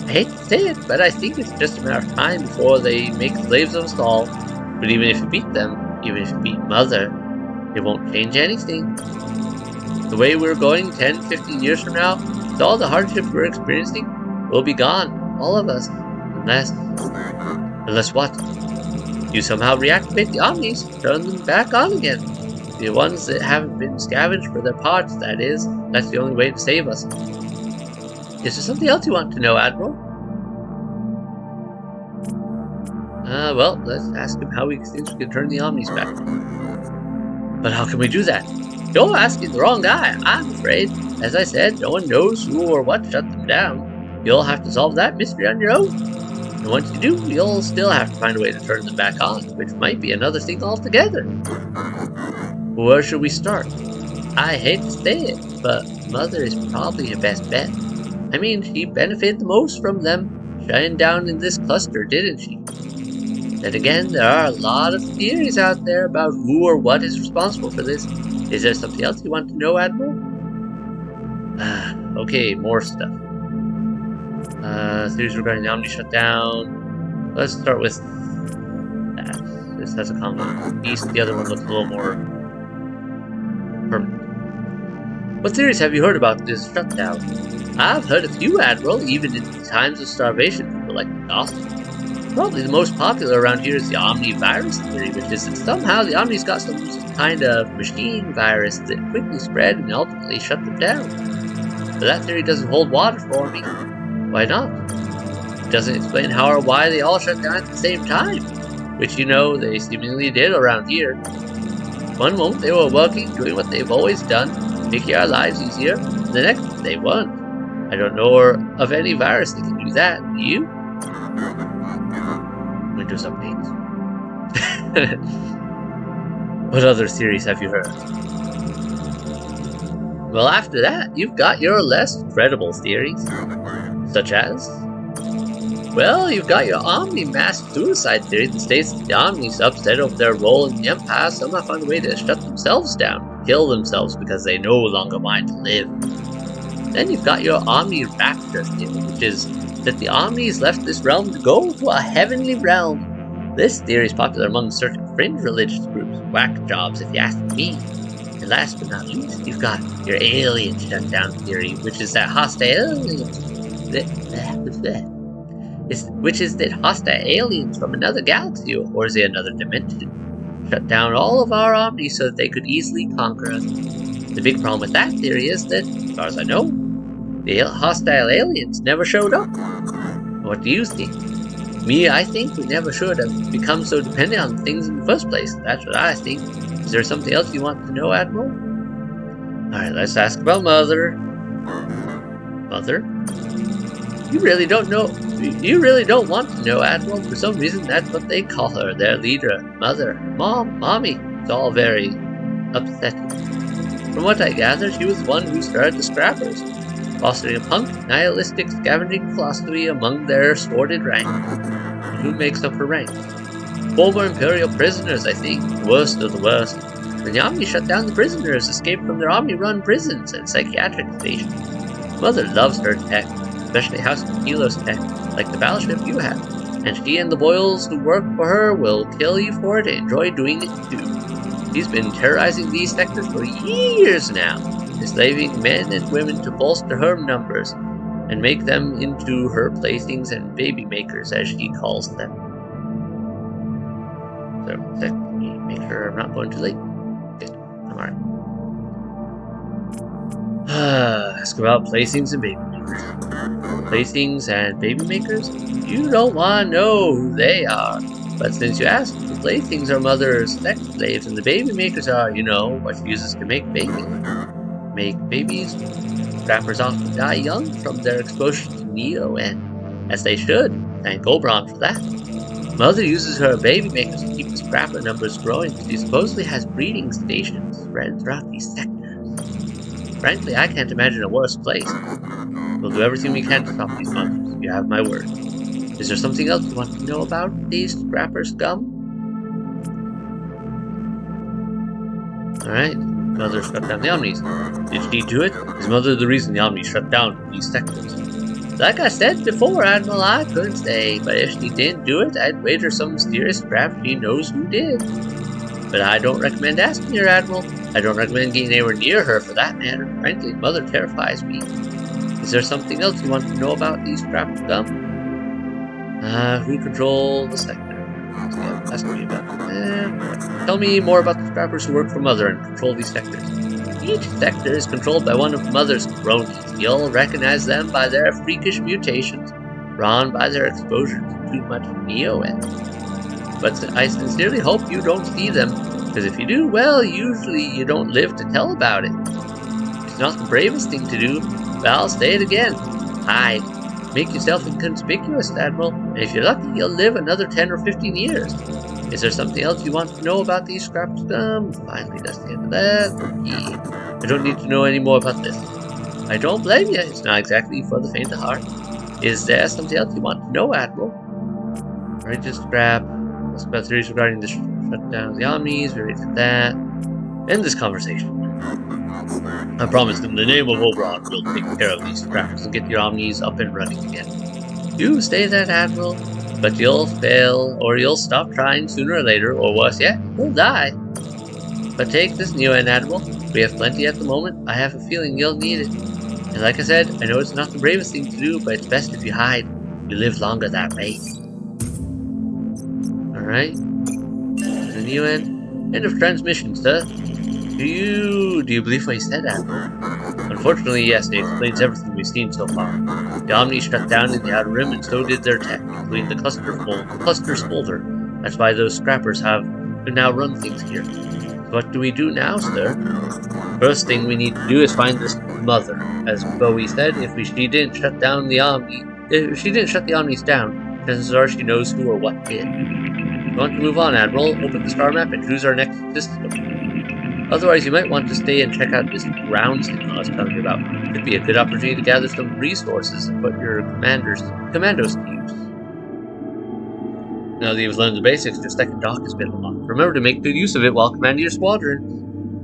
I hate to say it, but I think it's just a matter of time before they make slaves of us all. But even if you beat them, even if you beat Mother, it won't change anything. The way we're going 10, 15 years from now, with all the hardships we're experiencing, we'll be gone, all of us. Unless what? You somehow reactivate the Omnis, turn them back on again. The ones that haven't been scavenged for their parts, that is. That's the only way to save us. Is there something else you want to know, Admiral? Well, let's ask him how he thinks we can turn the Omnis back. But how can we do that? You're asking the wrong guy, I'm afraid. As I said, no one knows who or what shut them down. You'll have to solve that mystery on your own. And once you do, you'll still have to find a way to turn them back on, which might be another thing altogether. Where should we start? I hate to say it, but Mother is probably your best bet. I mean, she benefited the most from them shutting down in this cluster, didn't she? Then again, there are a lot of theories out there about who or what is responsible for this. Is there something else you want to know, Admiral? Okay, more stuff. Theories regarding the Omni shutdown. Let's start with that. This has a common piece. The other one looks a little more permanent. What theories have you heard about this shutdown? I've heard a few, Admiral, even in times of starvation. People like the gossip. Probably the most popular around here is the Omni virus theory, which is that somehow the Omnis got some kind of machine virus that quickly spread and ultimately shut them down. But that theory doesn't hold water for me. Why not? It doesn't explain how or why they all shut down at the same time, which you know they seemingly did around here. One moment they were working, doing what they've always done, making our lives easier, and the next they weren't. I don't know of any virus that can do that. Do you? Windows updates. What other theories have you heard? Well, after that, you've got your less credible theories. Such as? Well, you've got your Omni mass suicide theory that states that the Omnis, upset over their role in the Empire, somehow found a way to shut themselves down, kill themselves because they no longer wanted to live. Then you've got your Omni Rapture theory, which is that the Omnis left this realm to go to a heavenly realm. This theory is popular among certain fringe religious groups, whack jobs if you ask me. And last but not least, you've got your alien shutdown theory, which is that hostile aliens from another galaxy, or is it another dimension, shut down all of our Omnis so that they could easily conquer us. The big problem with that theory is that, as far as I know, the hostile aliens never showed up. What do you think? Me, I think we never should have become so dependent on things in the first place. That's what I think. Is there something else you want to know, Admiral? Alright, let's ask about Mother. Mother? You really don't want to know, Admiral. For some reason, that's what they call her, their leader. Mother. Mom. Mommy. It's all very upsetting. From what I gather, she was the one who started the Scrappers, fostering a punk, nihilistic, scavenging philosophy among their sordid ranks. And who makes up her ranks? Former Imperial prisoners, I think. The worst of the worst. When the Omni shut down, the prisoners escaped from their Omni-run prisons and psychiatric stations. Mother loves her tech, especially House of Kilos tech, like the battleship you have. And she and the Boyles who work for her will kill you for it and enjoy doing it too. She's been terrorizing these sectors for years now, enslaving men and women to bolster her numbers and make them into her playthings and baby makers, as she calls them. So, let me make sure I'm not going too late. Good. I'm alright. Ask about playthings and baby makers. Playthings and baby makers? You don't want to know who they are. But since you asked, the playthings are Mother's sex slaves, and the baby makers are, what she uses to make babies. Scrappers often die young from their exposure to Neo, and as they should. Thank Oberon for that. Mother uses her baby makers to keep the Scrapper numbers growing. She supposedly has breeding stations spread throughout these sectors. Frankly, I can't imagine a worse place. We'll do everything we can to stop these monsters. You have my word. Is there something else you want to know about these Scrapper scum? Alright, Mother shut down the Omnis. Did she do it? Is Mother the reason the Omnis shut down these sectors? Like I said before, Admiral, I couldn't say, but if she didn't do it, I'd wager some mysterious crap she knows who did. But I don't recommend asking her, Admiral. I don't recommend getting anywhere near her for that matter. Frankly, Mother terrifies me. Is there something else you want to know about these Scrapper scum? Who control the sector? Yeah, that's gonna be about. Tell me more about the Scrappers who work for Mother and control these sectors. Each sector is controlled by one of Mother's cronies. You'll recognize them by their freakish mutations, drawn by their exposure to too much Neo-End. But I sincerely hope you don't see them, because if you do, well, usually you don't live to tell about it. It's not the bravest thing to do, but I'll say it again. Hide. Make yourself inconspicuous, Admiral, and if you're lucky, you'll live another 10 or 15 years. Is there something else you want to know about these Scrapper scum? Finally, that's the end of that. Okay. I don't need to know any more about this. I don't blame you. It's not exactly for the faint of heart. Is there something else you want to know, Admiral? Alright, just scrap. Ask about theories regarding the shutdown of the Omnis. We already did that. End this conversation. I promise in the name of Oberon, we'll take care of these Scrappers and get your Omnis up and running again. You say that, Admiral, but you'll fail, or you'll stop trying sooner or later, or worse yet, you'll die. But take this Neo-End, Admiral. We have plenty at the moment. I have a feeling you'll need it. And like I said, I know it's not the bravest thing to do, but it's best if you hide. You live longer that way. Alright. The Neo-End. End of transmission, sir. Do you believe what he said, Admiral? Unfortunately, yes, it explains everything we've seen so far. The Omni shut down in the Outer Rim, and so did their tech, including the cluster smolder. That's why those Scrappers can now run things here. So what do we do now, sir? First thing we need to do is find this Mother. As Bowie said, if she didn't shut down the Omni, if she didn't shut the Omnis down, chances are she knows who or what did. If you want to move on, Admiral, open the star map and choose our next system. Otherwise, you might want to stay and check out this ground signal I was telling you about. It could be a good opportunity to gather some resources and put your commandos to use. Now that you've learned the basics, your second dock has been unlocked. Remember to make good use of it while commanding your squadron.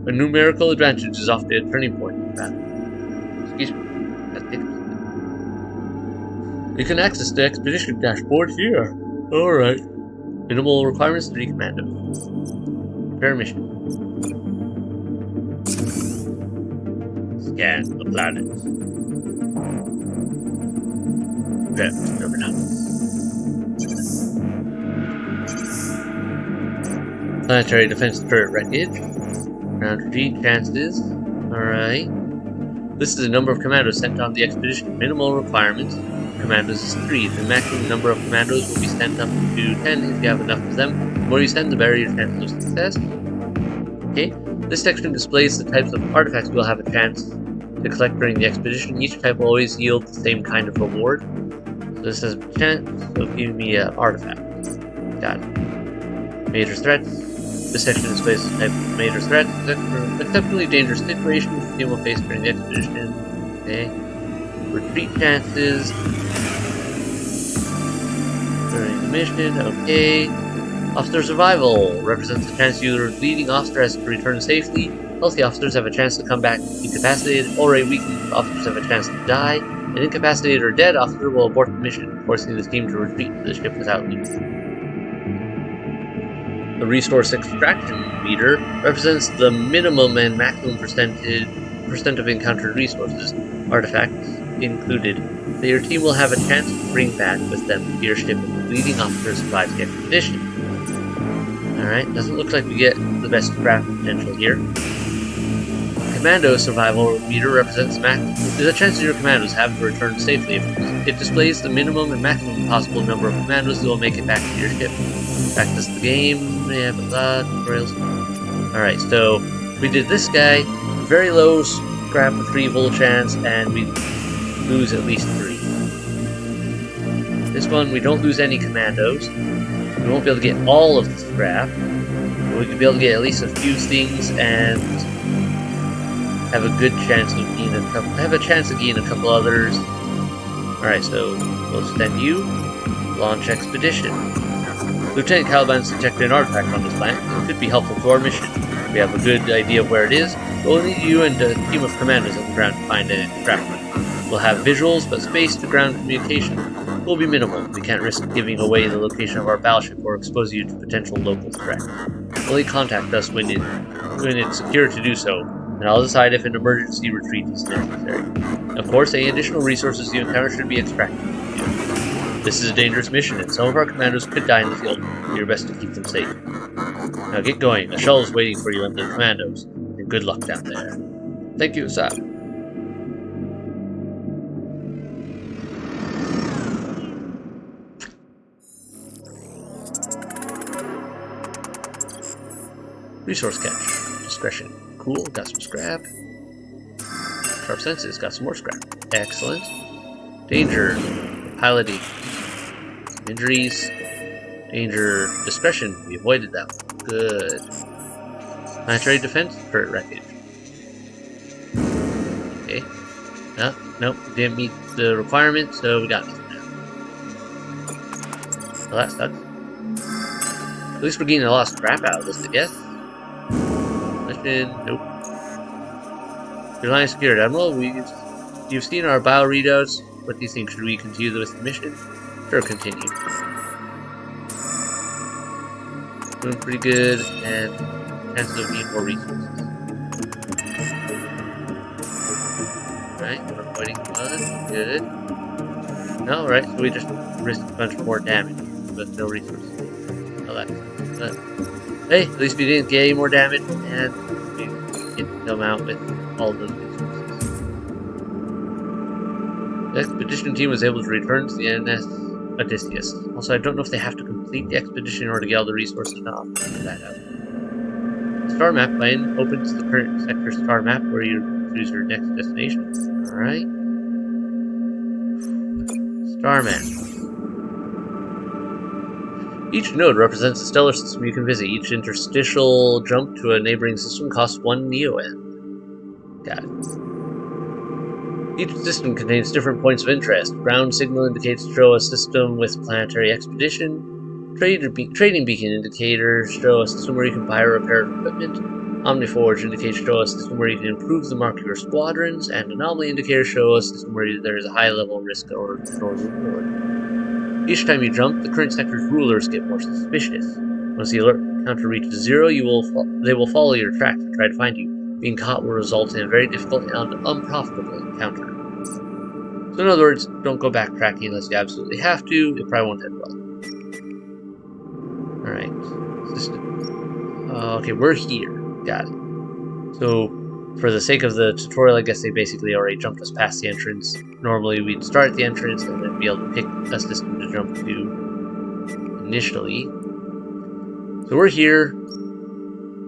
A numerical advantage is often a turning point in battle. Excuse me. That's interesting. You can access the expedition dashboard here. Alright. Minimal requirements, 3 commandos. Prepare mission. Scan the planet. Depth number 9. Planetary defense turret wreckage. Round 3 chances. Alright. This is the number of commandos sent on the expedition. Minimal requirements. Commandos is 3. The maximum number of commandos will be sent up to 10 if you have enough of them. The more you send, the better your chances of success. Okay. This section displays the types of artifacts you will have a chance to collect during the expedition. Each type will always yield the same kind of reward. So this has a chance, so give me an artifact. Got it. Major threats. This section displays the type of major threats. Exceptionally dangerous situations the team will face during the expedition. Okay. Retreat chances during the mission. Okay. Officer survival represents the chance your leading officer has to return safely. Healthy officers have a chance to come back incapacitated. Already weakened officers have a chance to die. An incapacitated or dead officer will abort the mission, forcing the team to retreat to the ship without loot. The resource extraction meter represents the minimum and maximum percent of encountered resources, artifacts included, that your team will have a chance to bring back with them to your ship if the leading officer survives the expedition. Alright, doesn't look like we get the best scrap potential here. Commando survival meter represents the chances your commandos have to return safely. It displays the minimum and maximum possible number of commandos that will make it back to your ship. Practice the game. Yeah, tutorials. Alright, so we did this guy. Very low scrap retrieval chance, and we lose at least 3. This one, we don't lose any commandos. We won't be able to get all of the scrap. But we could be able to get at least a few things and have a good chance of getting a couple. Have a chance of getting a couple others. Alright, so we'll send you. Launch expedition. Lieutenant Caliban's detected an artifact on this planet. It could be helpful to our mission. We have a good idea of where it is, but we'll need you and a team of commandos on the ground to find it and track it. We'll have visuals, but space to ground communication will be minimal. We can't risk giving away the location of our battleship or expose you to potential local threats. Only contact us when it's secure to do so, and I'll decide if an emergency retreat is necessary. Of course, any additional resources you encounter should be extracted. This is a dangerous mission, and some of our commandos could die in the field. Do your best to keep them safe. Now get going. The shuttle is waiting for you and the commandos, and good luck down there. Thank you, sir. Resource cache. Discretion. Cool, got some scrap. Sharp senses, got some more scrap. Excellent. Danger. Piloting. Injuries. Danger. Discretion. We avoided that one. Good. Planetary defense. Turret wreckage. Okay. Nope. Didn't meet the requirement, so we got nothing now. Well, that sucks. At least we're getting a lot of scrap out of this, I guess. Mission. Nope. Your line secured, Admiral. You've seen our bio readouts. What do you think? Should we continue with the mission? Sure, continue. Doing pretty good, and chances of needing more resources. Alright, we're avoiding one. Good. No, right, so we just risked a bunch more damage with no resources. Oh, that's hey, at least we didn't get any more damage, and we can come out with all those resources. The expedition team was able to return to the NS Odysseus. Also, I don't know if they have to complete the expedition in order to get all the resources or not. I'll figure that out. Star map line opens the current sector star map where you choose your next destination. Alright. Star map. Each node represents a stellar system you can visit. Each interstitial jump to a neighboring system costs 1 Neo-N. Got it. Each system contains different points of interest. Ground signal indicates show a system with planetary expedition. Trading beacon indicators show a system where you can buy or repair equipment. Omniforge indicates show a system where you can improve the mark of your squadrons. And anomaly indicators show a system where there is a high level of risk or reward. Each time you jump, the current sector's rulers get more suspicious. Once the alert counter reaches 0, they will follow your tracks and try to find you. Being caught will result in a very difficult and unprofitable encounter. So in other words, don't go backtracking unless you absolutely have to. It probably won't end well. Alright. Okay, we're here. Got it. So, For the sake of the tutorial, I guess they basically already jumped us past the entrance. Normally we'd start at the entrance and then be able to pick a system to jump to initially. So we're here.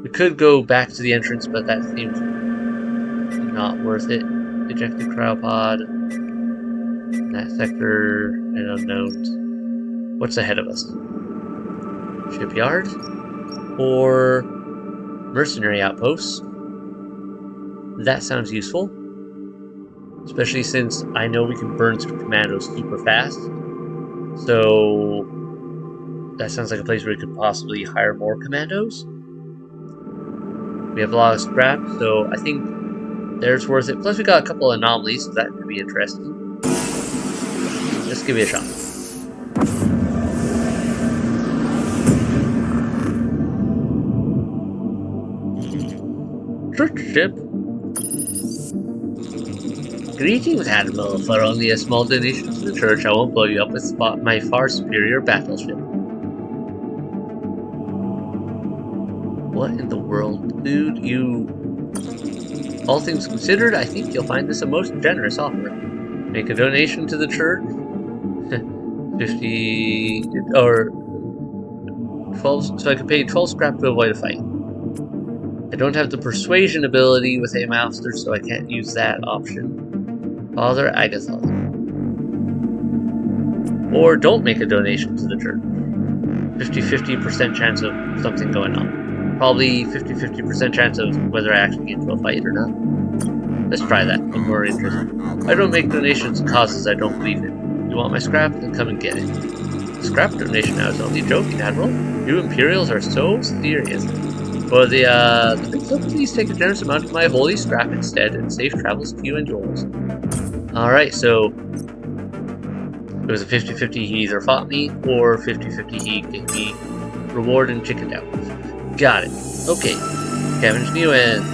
We could go back to the entrance, but that seems not worth it. Ejected cryopod. That sector and unknowns. What's ahead of us? Shipyard? Or mercenary outposts? That sounds useful. Especially since I know we can burn through commandos super fast. So that sounds like a place where we could possibly hire more commandos. We have a lot of scrap, so I think there's worth it. Plus we got a couple of anomalies, so that could be interesting. Let's give it a shot. Church ship. Greetings, Admiral. For only a small donation to the church, I won't blow you up with my far superior battleship. What in the world, dude? All things considered, I think you'll find this a most generous offer. Make a donation to the church. 50 or 12, so I can pay 12 scrap to avoid a fight. I don't have the persuasion ability with a master, so I can't use that option. Father Agathon. Or don't make a donation to the church. 50-50% chance of something going on. Probably 50-50% chance of whether I actually get into a fight or not. Let's try that. I'm more interested. I don't make donations to causes I don't believe in. You want my scrap? Then come and get it. Scrap donation? I was only joking, Admiral. You Imperials are so serious. For the mix-up, please take a generous amount of my holy scrap instead, and safe travels to you and yours. Alright, so it was a 50-50 he either fought me, or 50-50 he gave me reward and chickened out. Got it. Okay. Scavenge new end.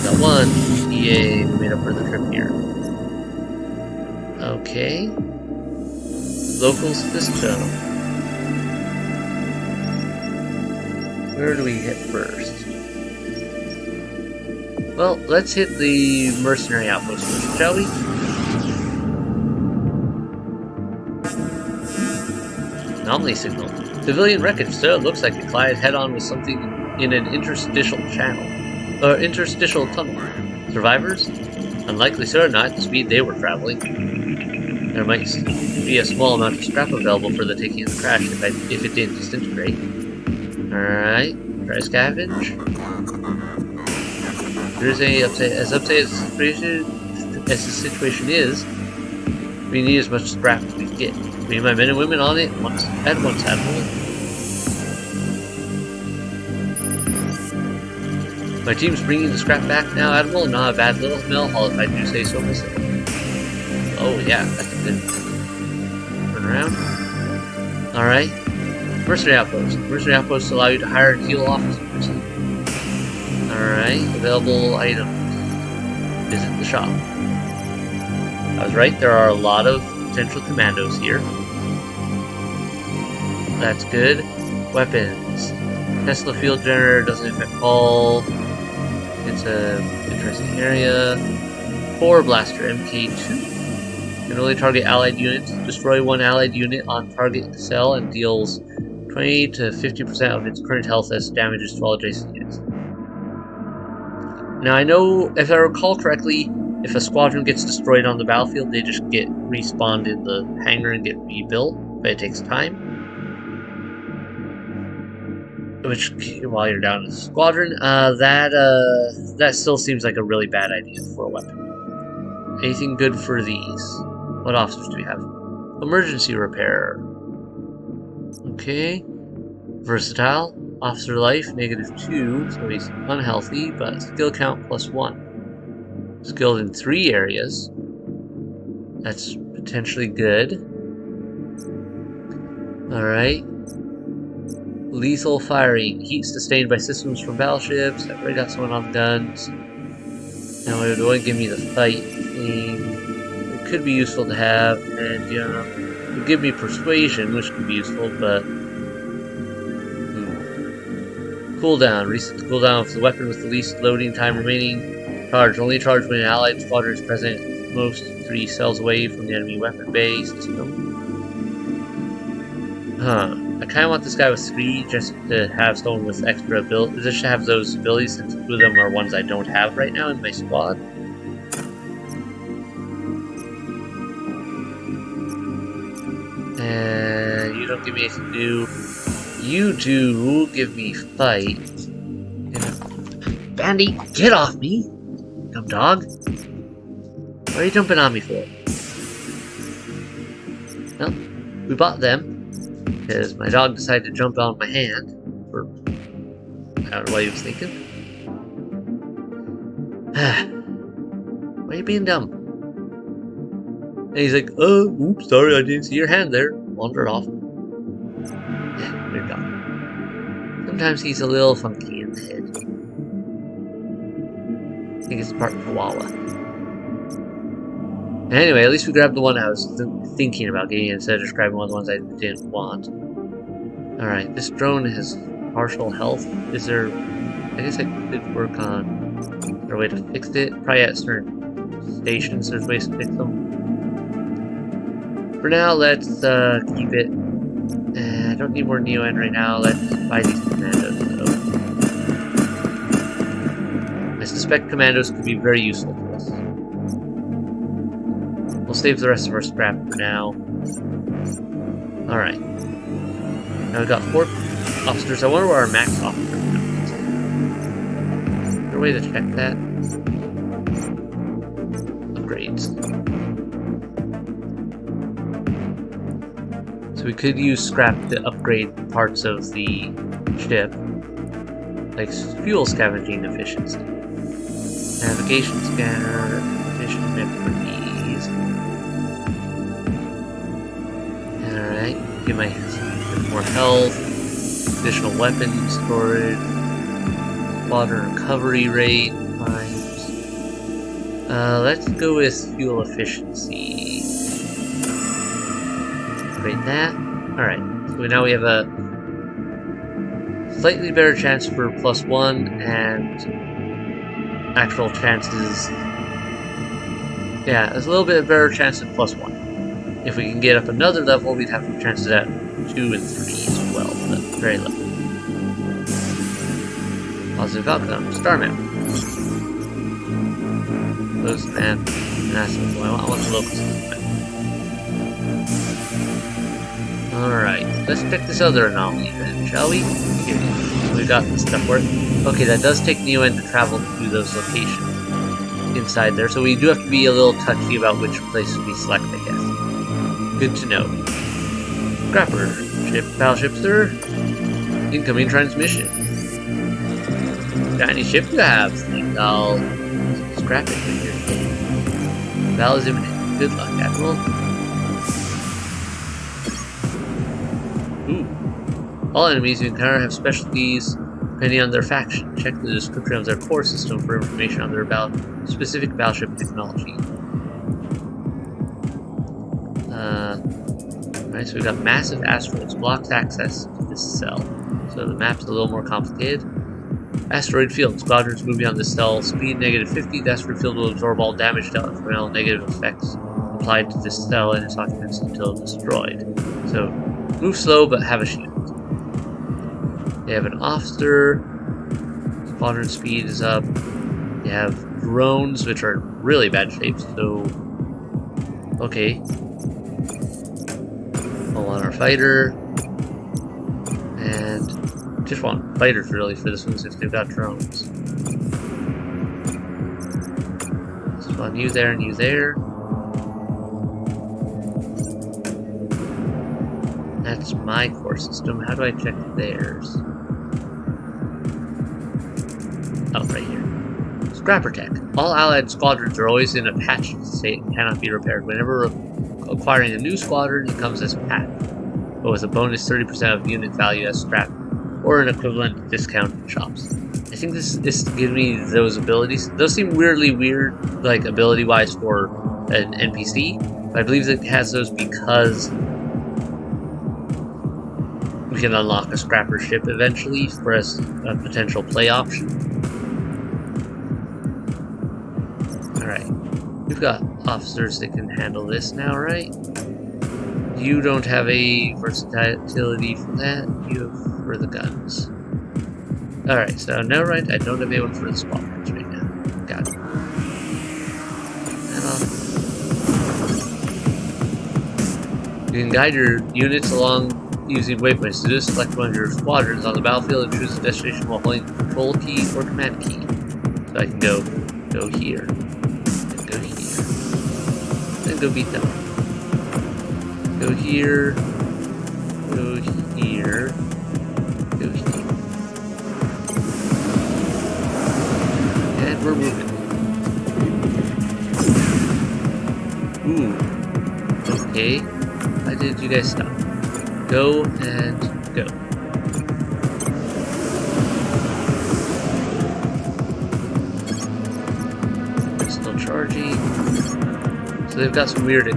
Got one. EA made up for the trip here. Okay. Local system. Where do we hit first? Well, let's hit the mercenary outpost first, shall we? Anomaly signal. Civilian wreckage, sir. It looks like it collided head-on with something in an interstitial channel. Or interstitial tunnel. Survivors? Unlikely, sir, not at the speed they were traveling. There might be a small amount of scrap available for the taking of the crash if it didn't disintegrate. Alright, try scavenge. There's as upset as the situation is, we need as much scrap as we can get. Me and my men and women on it at once, Admiral. My team's bringing the scrap back now, Admiral. Not a bad little smell, if I do say so myself. Oh yeah, that's good. Turn around. Alright. Mercenary outposts. Mercenary outposts allow you to hire and heal officers. Alright. Available items. Visit the shop. I was right, there are a lot of potential commandos here. That's good. Weapons. Tesla field generator doesn't affect all. It's an interesting area. Core blaster MK2. Can only target allied units. Destroy one allied unit on target cell and deals 20 to 50% of its current health as damages to all adjacent units. Now I know, if I recall correctly, if a squadron gets destroyed on the battlefield, they just get respawned in the hangar and get rebuilt, but it takes time. Which, while you're down in the squadron, that still seems like a really bad idea for a weapon. Anything good for these? What officers do we have? Emergency repair. Okay. Versatile. Officer life, -2, so he's unhealthy, but skill count +1. Skilled in 3 areas. That's potentially good. Alright. Lethal firing. Heat sustained by systems from battleships. I've already got someone on guns. Now it would only give me the fight thing. It could be useful to have, and you know, it would give me persuasion, which could be useful, but Cooldown. Reset the cooldown of the weapon with the least loading time remaining. Charge. Only charge when an allied squadron is present most 3 cells away from the enemy weapon base. Huh. I kind of want this guy with 3 just to have someone with extra abilities. Just to have those abilities, since 2 of them are ones I don't have right now in my squad. And you don't give me anything to do. You do give me fight. Bandy, get off me! Dumb dog. What are you jumping on me for? Well, we bought them. Because my dog decided to jump on my hand. For I don't know what he was thinking. Why are you being dumb? And he's like, oh, oops, sorry, I didn't see your hand there. Wandered off. Yeah, weird dog. Sometimes he's a little funky in the head. I think it's part Chihuahua. Anyway, at least we grabbed the one I was thinking about getting instead of just grabbing one of the ones I didn't want. Alright, this drone has partial health. Is there... I guess I could work on... Is there a way to fix it? Probably at certain stations there's ways to fix them. For now, let's keep it. I don't need more Neo-N right now. Let's buy these commandos, though. I suspect commandos could be very useful to us. We'll save the rest of our scrap for now. Alright. Now we've got 4 officers. I wonder where our max officer is. Is there a way to check that? Upgrades. So we could use scrap to upgrade parts of the ship. Like fuel scavenging efficiency. Navigation scanner, efficient expertise. Alright, give my more health, additional weapon storage, water recovery rate, times. Let's go with fuel efficiency. Upgrade that. Alright, so now we have a slightly better chance for +1 and actual chances. Yeah, there's a little bit better chance of +1. If we can get up another level, we'd have chances at 2 and 3 as well, but very low. Positive outcome. Star map. Close map. Massive. I want the locals map. Alright, let's check this other anomaly then, shall we? Okay, we got this stuff working. Okay, that does take Neo-N to travel to those locations inside there, so we do have to be a little touchy about which places we select, I guess. Good to know. Scrapper. Battleship, sir. Incoming transmission. Got any ship you have? Think I'll scrap it with your ship. Battle is imminent. Good luck, Admiral. Ooh. All enemies you encounter have specialties depending on their faction. Check the description of their core system for information on their specific battleship technology. Alright, so we've got massive asteroids. Blocks access to this cell. So the map's a little more complicated. Asteroid field. Squadrons moving on this cell. Speed -50. The asteroid field will absorb all damage dealt from all negative effects applied to this cell and its occupants until destroyed. So, move slow but have a shield. They have an officer. Squadron speed is up. They have drones, which are in really bad shape, so... Okay. Pull on our fighter. And... just want fighters, really, for this one, since they've got drones. Just want you there and you there. That's my core system. How do I check theirs? Oh, right here. Scrapper tech. All allied squadrons are always in a patched state and cannot be repaired. Whenever acquiring a new squadron, it comes as patched, but with a bonus 30% of unit value as scrap, or an equivalent discount in shops. I think this gives me those abilities. Those seem weirdly weird, like ability-wise for an NPC, but I believe it has those because We can unlock a scrapper ship eventually for a potential play option. Alright. We've got officers that can handle this now, right? You don't have a versatility for that. You have for the guns. Alright, so no, right, I don't have anyone for the squadrons right now. Got it. You can guide your units along using waypoints. To do this, select one of your squadrons on the battlefield and choose a destination while holding the control key or command key. So I can go here, and go here, then go beat them up. Go here, go here, go here. And we're moving. Ooh. Okay. Why did you guys stop? Go and go. They're still charging. So they've got some weird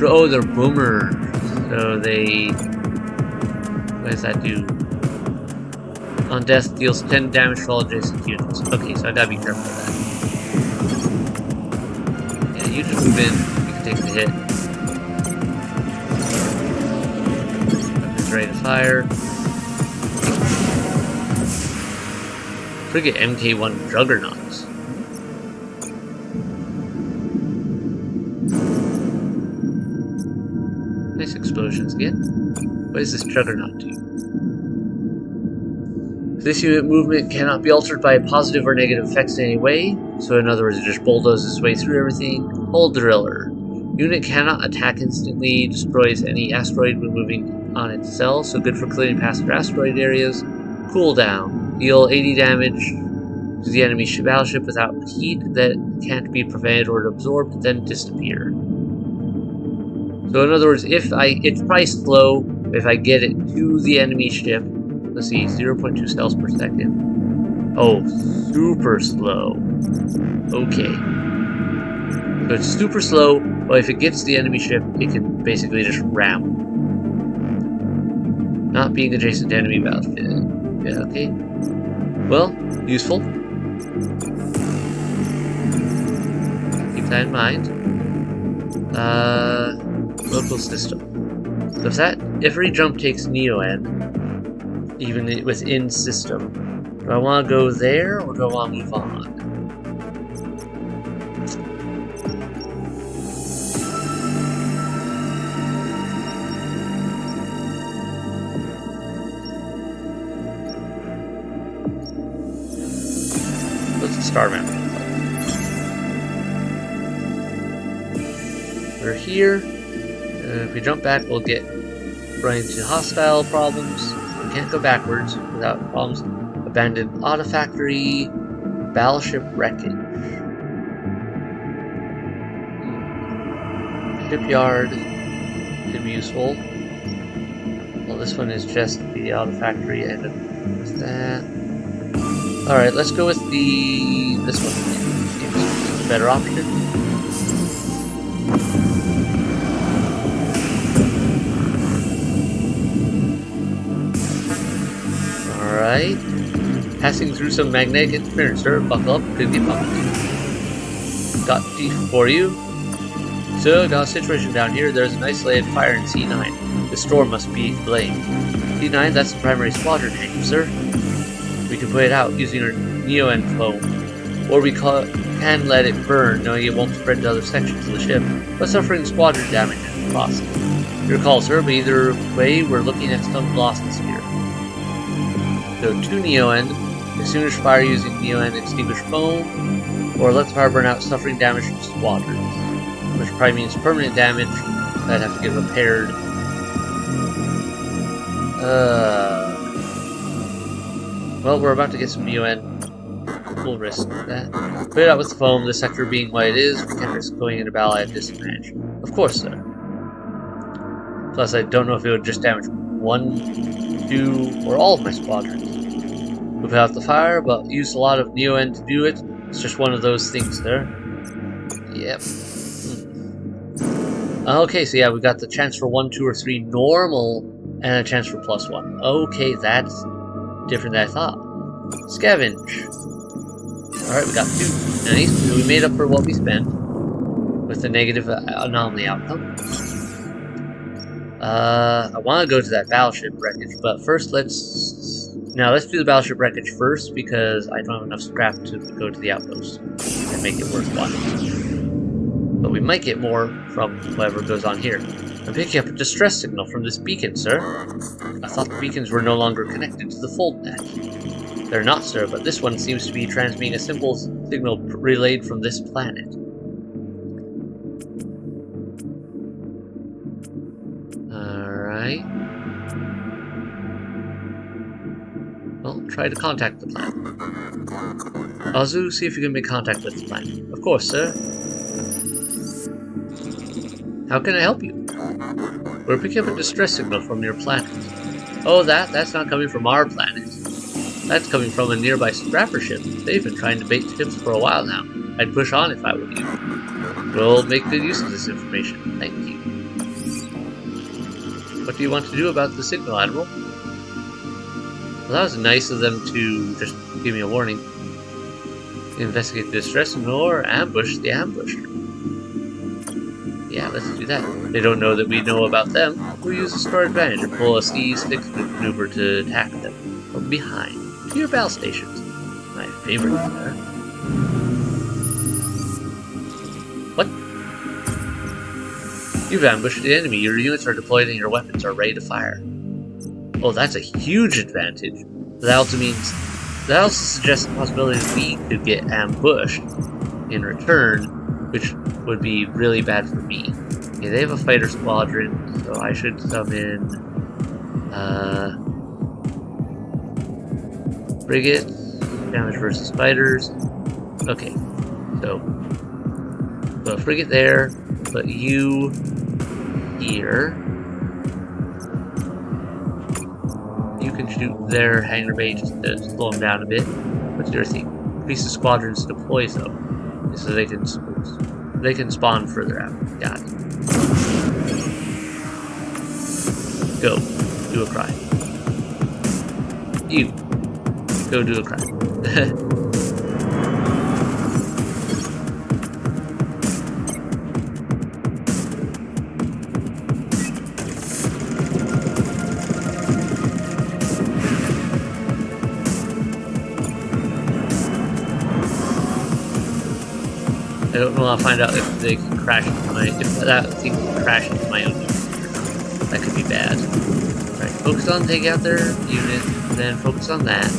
oh, they're boomers. So they... What does that do? On death, deals 10 damage to all adjacent units. Okay, so I gotta be careful of that. Yeah, you just move in. You can take the hit. Weapons ready to fire. Frigate MK1 Juggernauts. Nice explosions again. What does this Juggernaut do? This unit movement cannot be altered by positive or negative effects in any way. So in other words, it just bulldozes its way through everything. Hull Driller. Unit cannot attack instantly, destroys any asteroid when moving on itself, so good for clearing past asteroid areas. Cooldown. Deal 80 damage to the enemy battleship without heat that can't be prevented or absorbed, then disappear. So in other words, it's probably slow if I get it to the enemy ship. Let's see, 0.2 cells per second. Oh, super slow. Okay. So it's super slow, but if it gets to the enemy ship, it can basically just ram. Not being adjacent to enemy battlefield. Yeah, okay. Well, useful. Keep that in mind. Local system. So if every jump takes Neo-N, even within system, do I want to go there or do I want to move on? What's the star map? We're here. If we jump back, we'll get run into hostile problems. We can't go backwards without problems. Abandoned auto factory, battleship wreckage, shipyard could be useful. Well, this one is just the auto factory. I don't use that. All right, let's go with this one. Seems a better option. Alright. Passing through some magnetic interference, sir. Buckle up, could get bumped. Got deep for you. So, got a situation down here. There's an isolated fire in C9. The storm must be blamed. C9, that's the primary squadron name, sir. We can put it out using our Neo-N foam. Or we can let it burn, knowing it won't spread to other sections of the ship, but suffering squadron damage in the process. Your call, sir, but either way, we're looking at some losses here. So 2 Neo-N, extinguish fire using Neo-N extinguish foam, or let the fire burn out, suffering damage from squadrons, which probably means permanent damage that have to get repaired. Well, we're about to get some Neo-N. We'll risk that. Put it out with the foam, the sector being what it is, we can't risk going into battle at disadvantage. Of course, sir. Plus, I don't know if it would just damage 1, 2, or all of my squadrons. We put out the fire, but used a lot of Neo-N to do it. It's just one of those things there. Yep. Okay, so yeah, we got the chance for 1, 2, or 3 normal And a chance for +1. Okay, that's different than I thought. Scavenge. Alright, we got 2. Nice. So we made up for what we spent with the negative anomaly outcome. I want to go to that battleship wreckage, but first let's do the battleship wreckage first because I don't have enough scrap to go to the outpost and make it worthwhile. But we might get more from whatever goes on here. I'm picking up a distress signal from this beacon, sir. I thought the beacons were no longer connected to the fold net. They're not, sir, but this one seems to be transmitting a simple signal relayed from this planet. Alright. Well, try to contact the planet. Azu, see if you can make contact with the planet. Of course, sir. How can I help you? We're picking up a distress signal from your planet. Oh, that's not coming from our planet. That's coming from a nearby scrapper ship. They've been trying to bait ships for a while now. I'd push on if I were you. We'll make good use of this information. Thank you. What do you want to do about the signal, Admiral? Well, that was nice of them to just give me a warning. Investigate the distress signal or ambush the ambusher. Yeah, let's do that. They don't know that we know about them. We'll use this to our advantage and pull a C6 maneuver to attack them from behind. To your battle stations. My favorite there. What? You've ambushed the enemy. Your units are deployed and your weapons are ready to fire. Oh, that's a huge advantage. That also suggests the possibility that we could get ambushed in return, which would be really bad for me. Okay, they have a fighter squadron, so I should summon frigates, damage versus fighters. Okay, so put a frigate there, put you here. You can shoot their hangar bay just to slow them down a bit. What's your thing? Increase the squadron's deploy zone, so they can spawn further out. Got it. Go. Do a cry. You. Go do a cry. I don't know. I'll find out if they can crash into if that thing can crash into my own unit. That could be bad. Alright, focus on taking out their unit, then focus on that.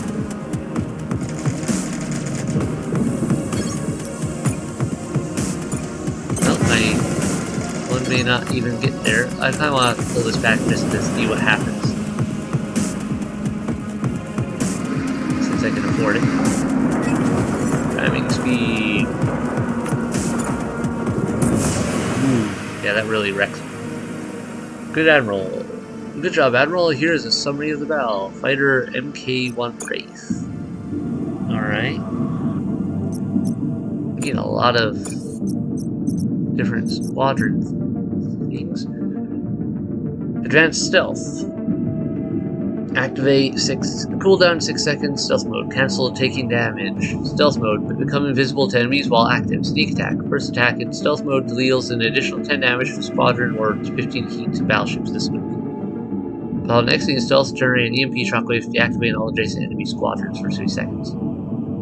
Well, my one may not even get there. I kind of want to pull this back just to see what happens. Since I can afford it. Timing speed. Yeah, that really wrecks me. Good Admiral. Good job, Admiral. Here is a summary of the battle. Fighter MK1 Wraith. Alright. We get a lot of different squadron things. Advanced Stealth. Activate cooldown 6 seconds, stealth mode. Cancel taking damage. Stealth mode, but become invisible to enemies while active. Sneak attack. First attack in stealth mode deals an additional 10 damage to squadron or 15 heat to battleships this move. While exiting stealth, generate an EMP shockwave to deactivate all adjacent enemy squadrons for 3 seconds.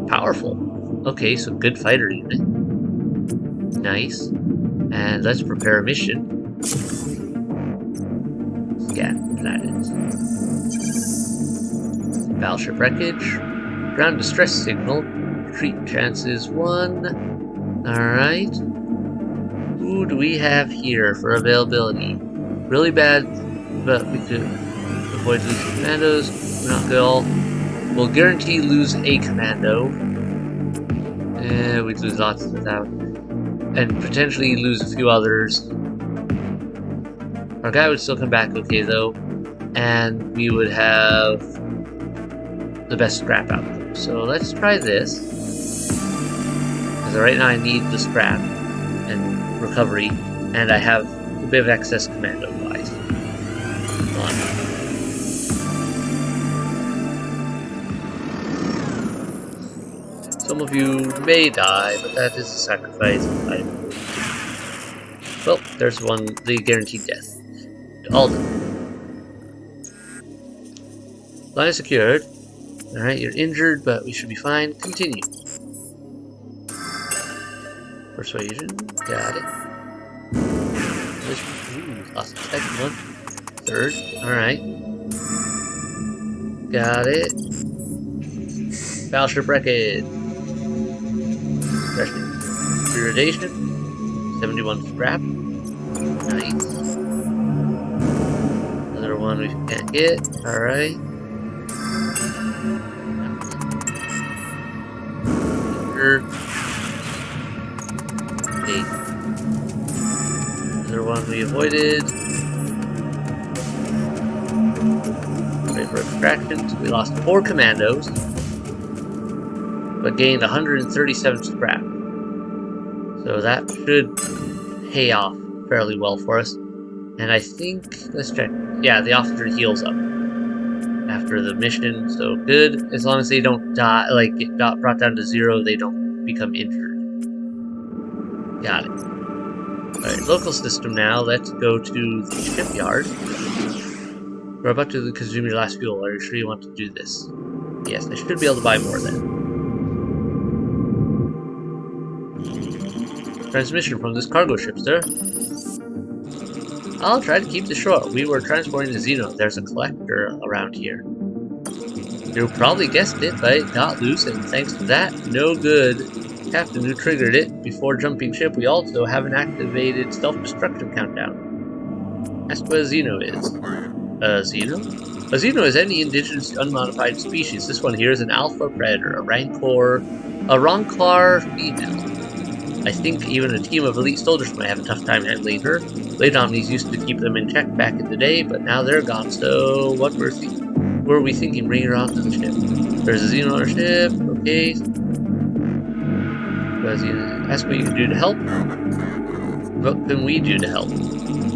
Powerful. Okay, so good fighter unit. Nice. And let's prepare a mission. Scan planets. Battleship wreckage. Ground distress signal. Retreat chances 1. Alright. Who do we have here for availability? Really bad, but we could avoid losing commandos. We're not good all. We'll guarantee lose a commando. We'd lose lots without. And potentially lose a few others. Our guy would still come back okay though. And we would have the best scrap outcome. So let's try this. Because right now I need the scrap and recovery, and I have a bit of excess commando wise. Some of you may die, but that is a sacrifice I'm willing to do. Well, there's the guaranteed death. All done. Line secured. Alright, you're injured, but we should be fine. Continue. Persuasion. Got it. Ooh, lost the second one. Third. Alright. Got it. Battleship wreckage. Degradation. 71 scrap. Nice. Another one we can't get. Alright. Okay. Another one we avoided. Ready for extractions. We lost 4 commandos, but gained 137 scrap. So that should pay off fairly well for us. And I think, let's check. Yeah, the officer heals up after the mission, so good. As long as they don't die, like get brought down to 0, they don't become injured. Got it. Alright, local system now. Let's go to the shipyard. We're about to consume your last fuel. Are you sure you want to do this? Yes, I should be able to buy more then. Transmission from this cargo ship, sir. I'll try to keep this short. We were transporting the Xeno. There's a collector around here. You probably guessed it, but it got loose, and thanks to that, no good captain who triggered it before jumping ship, we also have an activated self-destruction countdown. Ask what a Xeno is. A Xeno? A Xeno is any indigenous unmodified species. This one here is an alpha predator, a rancor female. I think even a team of elite soldiers might have a tough time handling her. Blade Omnis used to keep them in check back in the day, but now they're gone, so what were we thinking? Bring her onto the ship. There's a Xeno on our ship, okay. Ask what you can do to help. What can we do to help?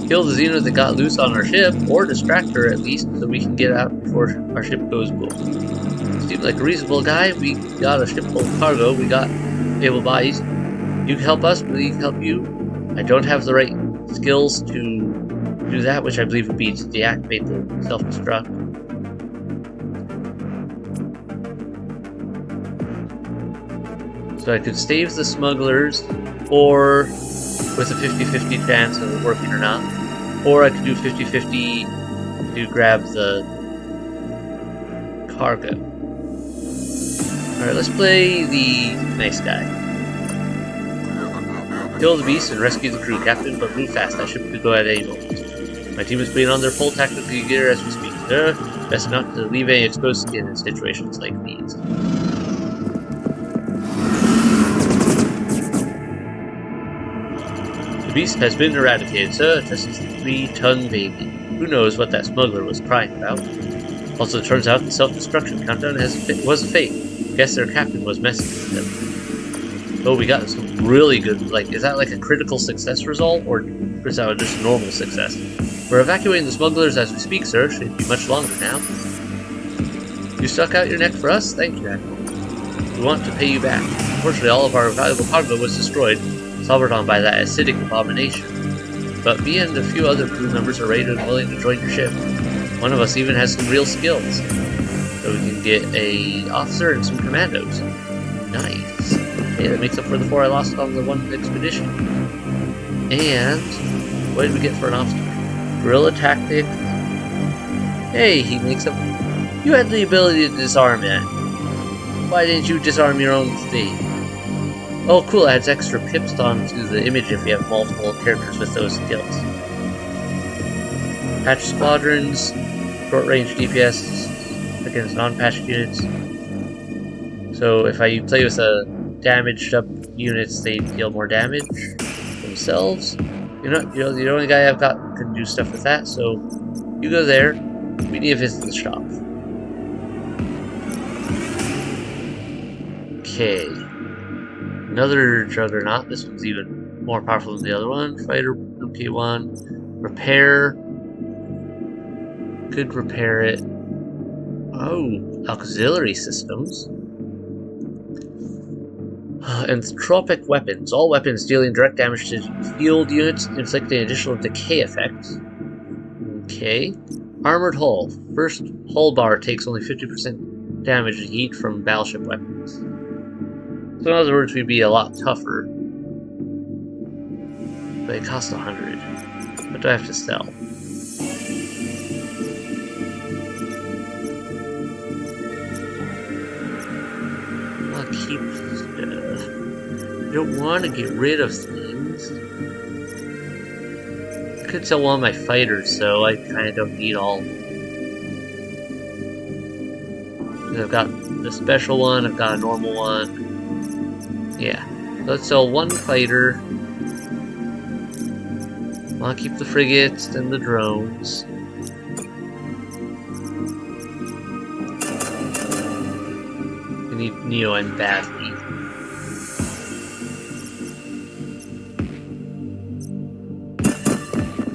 Kill the Xeno that got loose on our ship, or distract her at least, so we can get out before our ship goes boom. Seems like a reasonable guy. We got a ship full of cargo. We got able bodies. You can help us, we can help you. I don't have the right skills to do that, which I believe would be to deactivate the self-destruct. So I could save the smugglers, or with a 50-50 chance of it working or not. Or I could do 50-50 to grab the cargo. Alright, let's play the nice guy. Kill the beast and rescue the crew, Captain, but move fast. That ship could go at any moment. My team is putting on their full tactical gear as we speak. Best not to leave any exposed skin in situations like these. The beast has been eradicated, sir. Just a 3-ton baby. Who knows what that smuggler was crying about? Also, it turns out the self-destruction countdown was a fake. Guess their captain was messing with them. Oh, we got some really good, like, is that like a critical success result, or is that just normal success? We're evacuating the smugglers as we speak, sir. Shouldn't be much longer now. You stuck out your neck for us? Thank you, Admiral. We want to pay you back. Unfortunately, all of our valuable cargo was destroyed, solvered on by that acidic abomination. But me and a few other crew members are ready and willing to join your ship. One of us even has some real skills. So we can get a officer and some commandos. Nice. Okay, that makes up for the 4 I lost on the one expedition. And what did we get for an officer? Guerrilla tactics. Hey, he makes up. You had the ability to disarm it. Why didn't you disarm your own thing? Oh, cool, it adds extra pips onto the image if you have multiple characters with those skills. Patch squadrons, short-range DPS against non-patched units. So if I play with damaged up units, they deal more damage themselves. You're the only guy I've got who can do stuff with that, so you go there. We need to visit the shop. Okay. Another Juggernaut. This one's even more powerful than the other one. Fighter MK1. Repair. Could repair it. Oh, auxiliary systems. Anthropic weapons. All weapons dealing direct damage to field units, inflicting additional decay effects. Okay. Armored hull. First hull bar takes only 50% damage to heat from battleship weapons. So in other words, we'd be a lot tougher. But it costs 100. What do I have to sell? I'll keep stuff. I don't want to get rid of things. I could sell one of my fighters, so I kind of don't need all. I've got the special one, I've got a normal one. Yeah. Let's sell one fighter. I'll keep the frigates and the drones. We need Neo-N badly.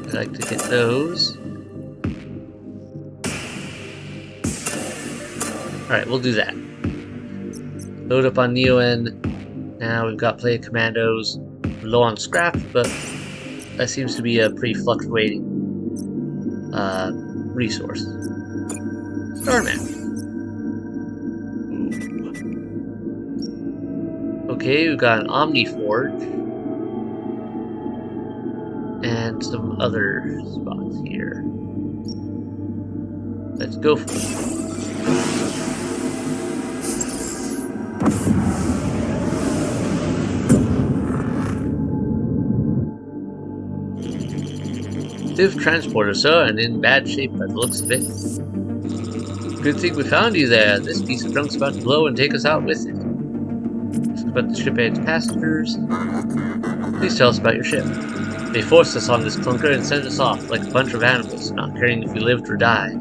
I'd like to get those. Alright, we'll do that. Load up on Neo-N. Now we've got plenty of commandos. We're low on scrap, but that seems to be a pretty fluctuating resource. Star map. Okay, we've got an Omni Forge and some other spots here. Let's go for it. Stiff transporter, sir, and in bad shape by the looks of it. Good thing we found you there. This piece of junk's about to blow and take us out with it. But the ship and its passengers. Please tell us about your ship. They forced us on this clunker and sent us off like a bunch of animals, not caring if we lived or died.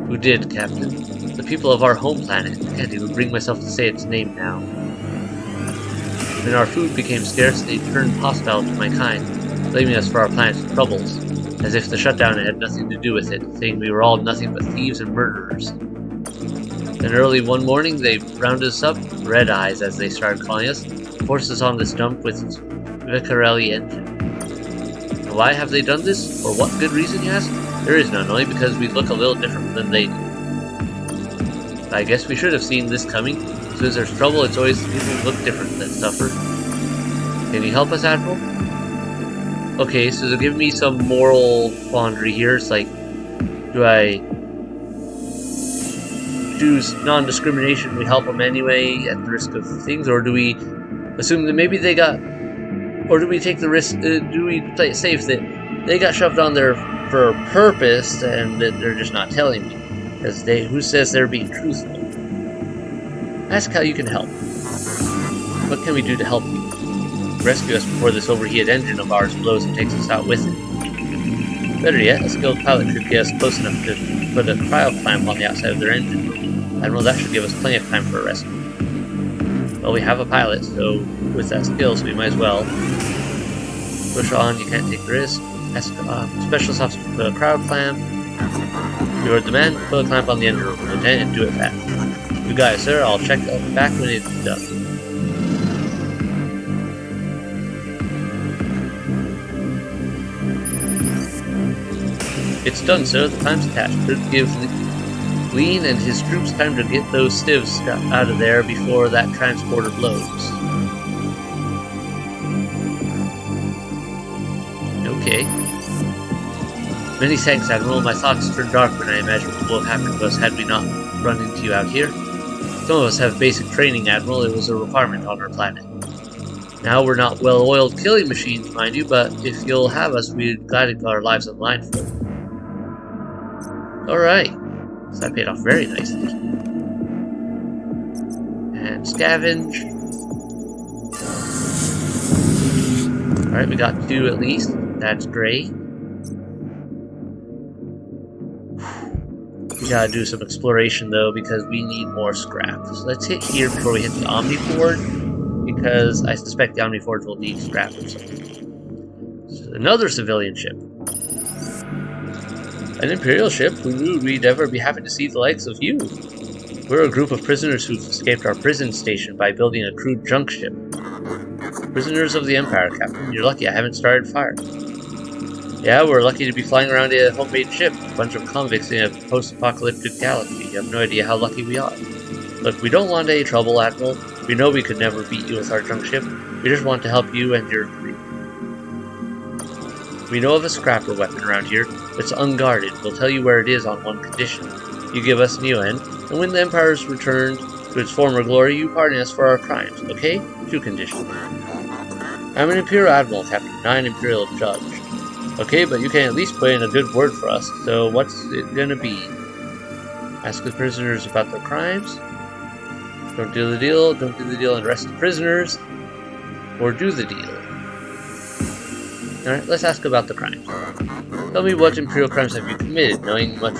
Who did, Captain? The people of our home planet. I can't even bring myself to say its name now. When our food became scarce, they turned hostile to my kind, blaming us for our planet's troubles, as if the shutdown had nothing to do with it, saying we were all nothing but thieves and murderers. Then early one morning, they rounded us up, Red Eyes as they started calling us, forced us on this dump with Vicarelli engine. And why have they done this? For what good reason, you ask? There is none, only because we look a little different than they do. I guess we should have seen this coming. As soon as there's trouble, it's always the people who look different that suffer. Can you help us, Admiral? Okay, so they're giving me some moral quandary here. It's like, do I choose non-discrimination, we help them anyway at the risk of things, or do we assume that maybe they got, or do we take the risk, do we play it safe that they got shoved on there for a purpose and that they're just not telling me? Because who says they're being truthful? Ask how you can help. What can we do to help you? Rescue us before this overheated engine of ours blows and takes us out with it. Better yet, a skilled pilot could get us close enough to put a cryo clamp on the outside of their engine room. Admiral, that should give us plenty of time for a rescue. Well, we have a pilot, so with that skill, so we might as well. Push on, you can't take the risk. Ask specialist officer to put a cryo clamp. You heard the man, put a clamp on the engine room, Lieutenant, and do it fast. You got it, sir. I'll check back when it's done. It's done, sir. The clamp's attached. Should give Lean and his troops time to get those stivs out of there before that transporter blows. Okay. Many thanks, Admiral. My thoughts turned dark when I imagined what would have happened to us had we not run into you out here. Some of us have basic training, Admiral. It was a requirement on our planet. Now we're not well-oiled killing machines, mind you, but if you'll have us, we'd gladly put our lives on the line for you. Alright. So that paid off very nicely. And scavenge. Alright, we got 2 at least. That's great. We gotta do some exploration though, because we need more scrap. So let's hit here before we hit the Omni Forge, because I suspect the Omni Forge will need scrap or something. So another civilian ship. An Imperial ship? Who knew we'd ever be happy to see the likes of you? We're a group of prisoners who've escaped our prison station by building a crude junk ship. Prisoners of the Empire, Captain. You're lucky I haven't started fire. Yeah, we're lucky to be flying around a homemade ship. A bunch of convicts in a post-apocalyptic galaxy. You have no idea how lucky we are. Look, we don't want any trouble, Admiral. We know we could never beat you with our junk ship. We just want to help you and your crew. We know of a scrapper weapon around here that's unguarded. We'll tell you where it is on one condition. You give us an UN, and when the Empire's returned to its former glory, you pardon us for our crimes, okay? 2 conditions. I'm an Imperial Admiral, Captain, not an Imperial Judge. Okay, but you can at least put in a good word for us, so what's it gonna be? Ask the prisoners about their crimes? Don't do the deal and arrest the prisoners? Or do the deal? Alright, let's ask about the crimes. Tell me, what Imperial crimes have you committed, knowing much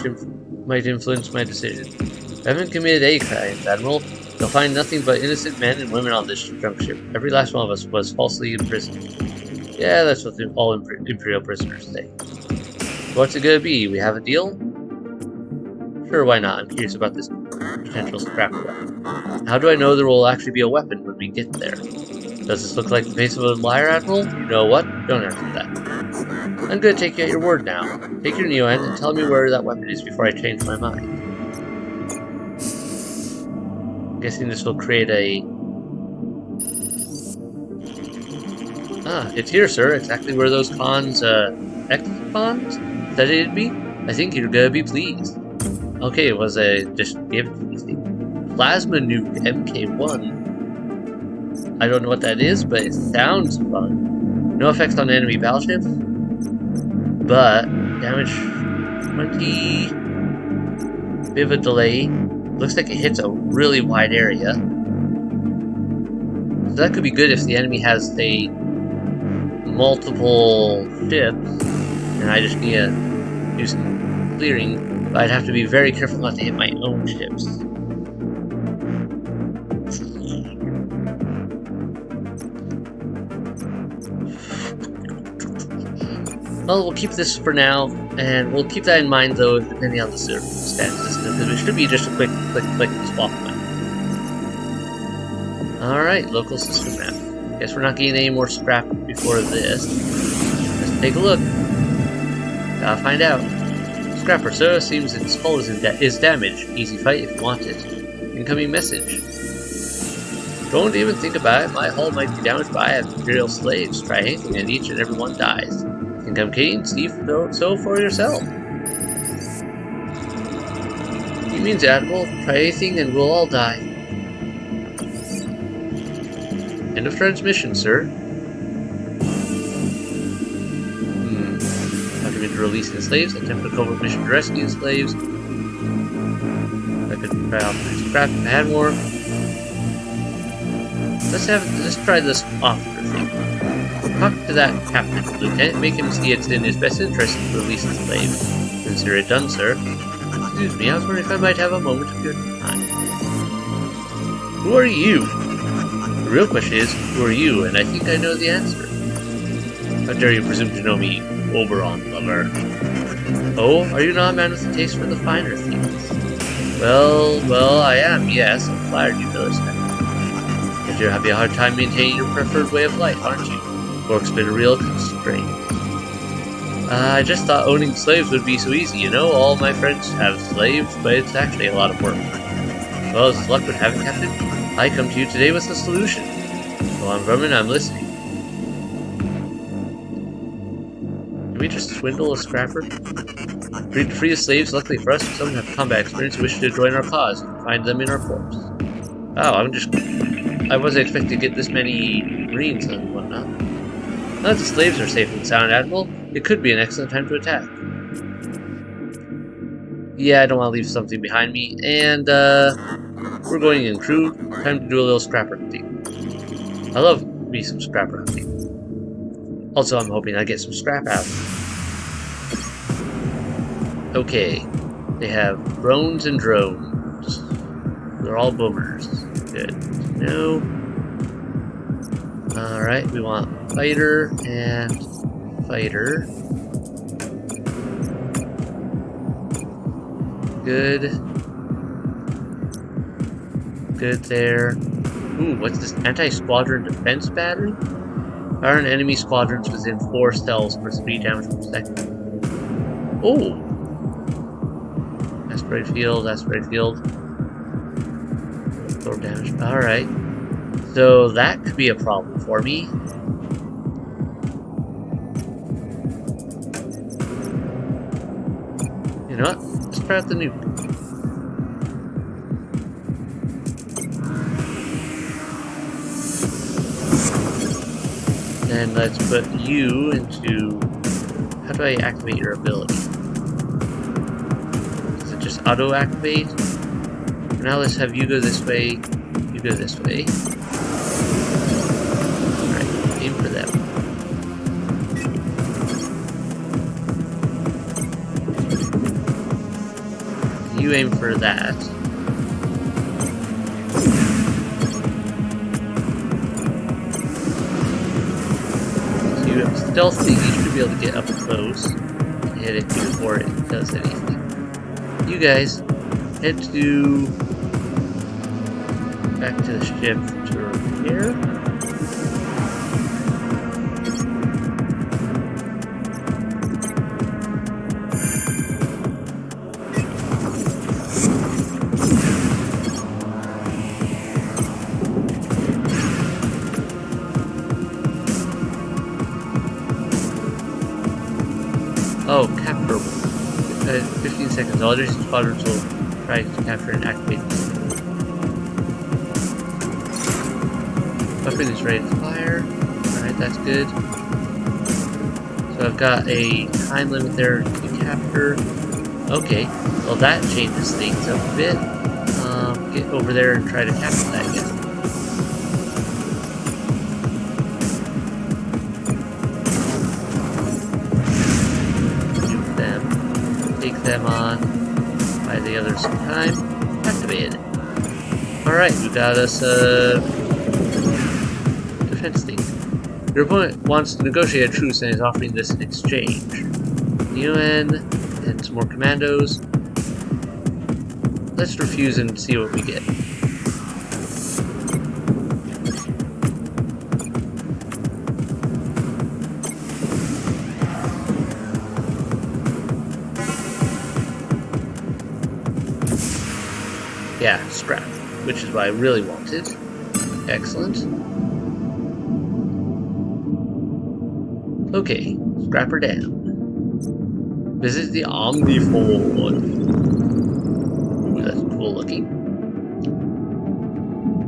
might influence my decision. I haven't committed any crimes, Admiral. You'll find nothing but innocent men and women on this junk ship. Every last one of us was falsely imprisoned. Yeah, that's what all Imperial prisoners say. What's it gonna be? We have a deal? Sure, why not? I'm curious about this potential scrapper weapon. How do I know there will actually be a weapon when we get there? Does this look like the face of a liar, Admiral? You know what? Don't answer that. I'm gonna take you at your word now. Take your Neo and tell me where that weapon is before I change my mind. I'm guessing this will create a... Ah, it's here, sir. Exactly where those cons, ex-cons said it'd be. I think you're gonna be pleased. Okay, it was a just give it to me. Plasma nuke MK1. I don't know what that is, but it sounds fun. No effects on enemy battleships, but damage 20. Bit of a delay. Looks like it hits a really wide area. So that could be good if the enemy has, say, multiple ships, and I just need to do some clearing. But I'd have to be very careful not to hit my own ships. Well, we'll keep this for now, and we'll keep that in mind, though, depending on the circumstances, because it should be just a quick click swap map. Alright, local system map. Guess we're not getting any more scrap before this. Let's take a look. Gotta find out. Scrapper, sir, seems its hull is damaged. Easy fight if you want it. Incoming message. Don't even think about it. My hull might be damaged by Imperial slaves. Try anything and each and every one dies. Think I'm kidding? See so for yourself. He means, Admiral. Try anything and we'll all die. End of transmission, sir. Documented releasing slaves. Attempt a covert mission to rescue slaves. I could try out scrap and add more. Let's try this officer thing. Talk to that captain, Lieutenant. Make him see it's in his best interest to release the slaves. Consider it done, sir. Excuse me, I was wondering if I might have a moment of your time. Who are you? The real question is, who are you? And I think I know the answer. How dare you presume to know me, Oberon lover? Oh, are you not a man with a taste for the finer things? Well, I am, yes. I'm flattered you noticed that. But you're having a hard time maintaining your preferred way of life, aren't you? Work's been a real constraint. I just thought owning slaves would be so easy, you know? All my friends have slaves, but it's actually a lot of work. Well, as luck would have it, Captain, I come to you today with a solution. Go on, Vermin, I'm listening. Can we just swindle a scrapper? Free the slaves, luckily for us, some have combat experience who wish to join our cause and find them in our corps. Oh, I wasn't expecting to get this many Marines and whatnot. Now that the slaves are safe and sound, Admiral, it could be an excellent time to attack. Yeah, I don't want to leave something behind me, and we're going in crew. Time to do a little scrapper hunting. I love me some scrapper hunting. Also, I'm hoping I get some scrap out. Okay, they have drones and drones. They're all boomers. Good. No. Alright, we want fighter and fighter. Good. good there. Ooh, what's this? Anti-squadron defense battery? Fire on enemy squadrons within 4 cells for 3 damage per second. Oh! Asteroid field, asteroid field. 4 damage. Alright. So that could be a problem for me. You know what? Let's try out the nuke. And let's put you into... How do I activate your ability? Does it just auto-activate? For now, let's have you go this way. You go this way. Alright, aim for them. You aim for that. So you have stealthy, you should be able to get up close and hit it before it does anything. You guys, head to... back to the ship to repair. Oh, capture. 15 seconds. All adjacent squadrons will try to capture and activate. Weapon is ready to fire. Alright, that's good. So I've got a time limit there to capture. Okay, well that changes things up a bit. Get over there and try to capture that again. Them on, buy the others some time, activated. Alright, we got us a defense thing. Your opponent wants to negotiate a truce and is offering this in exchange. UN and some more commandos. Let's refuse and see what we get. Yeah, scrap, which is what I really wanted. Excellent. Okay, scrap her down. Visit the Omniforge. Ooh, that's cool looking.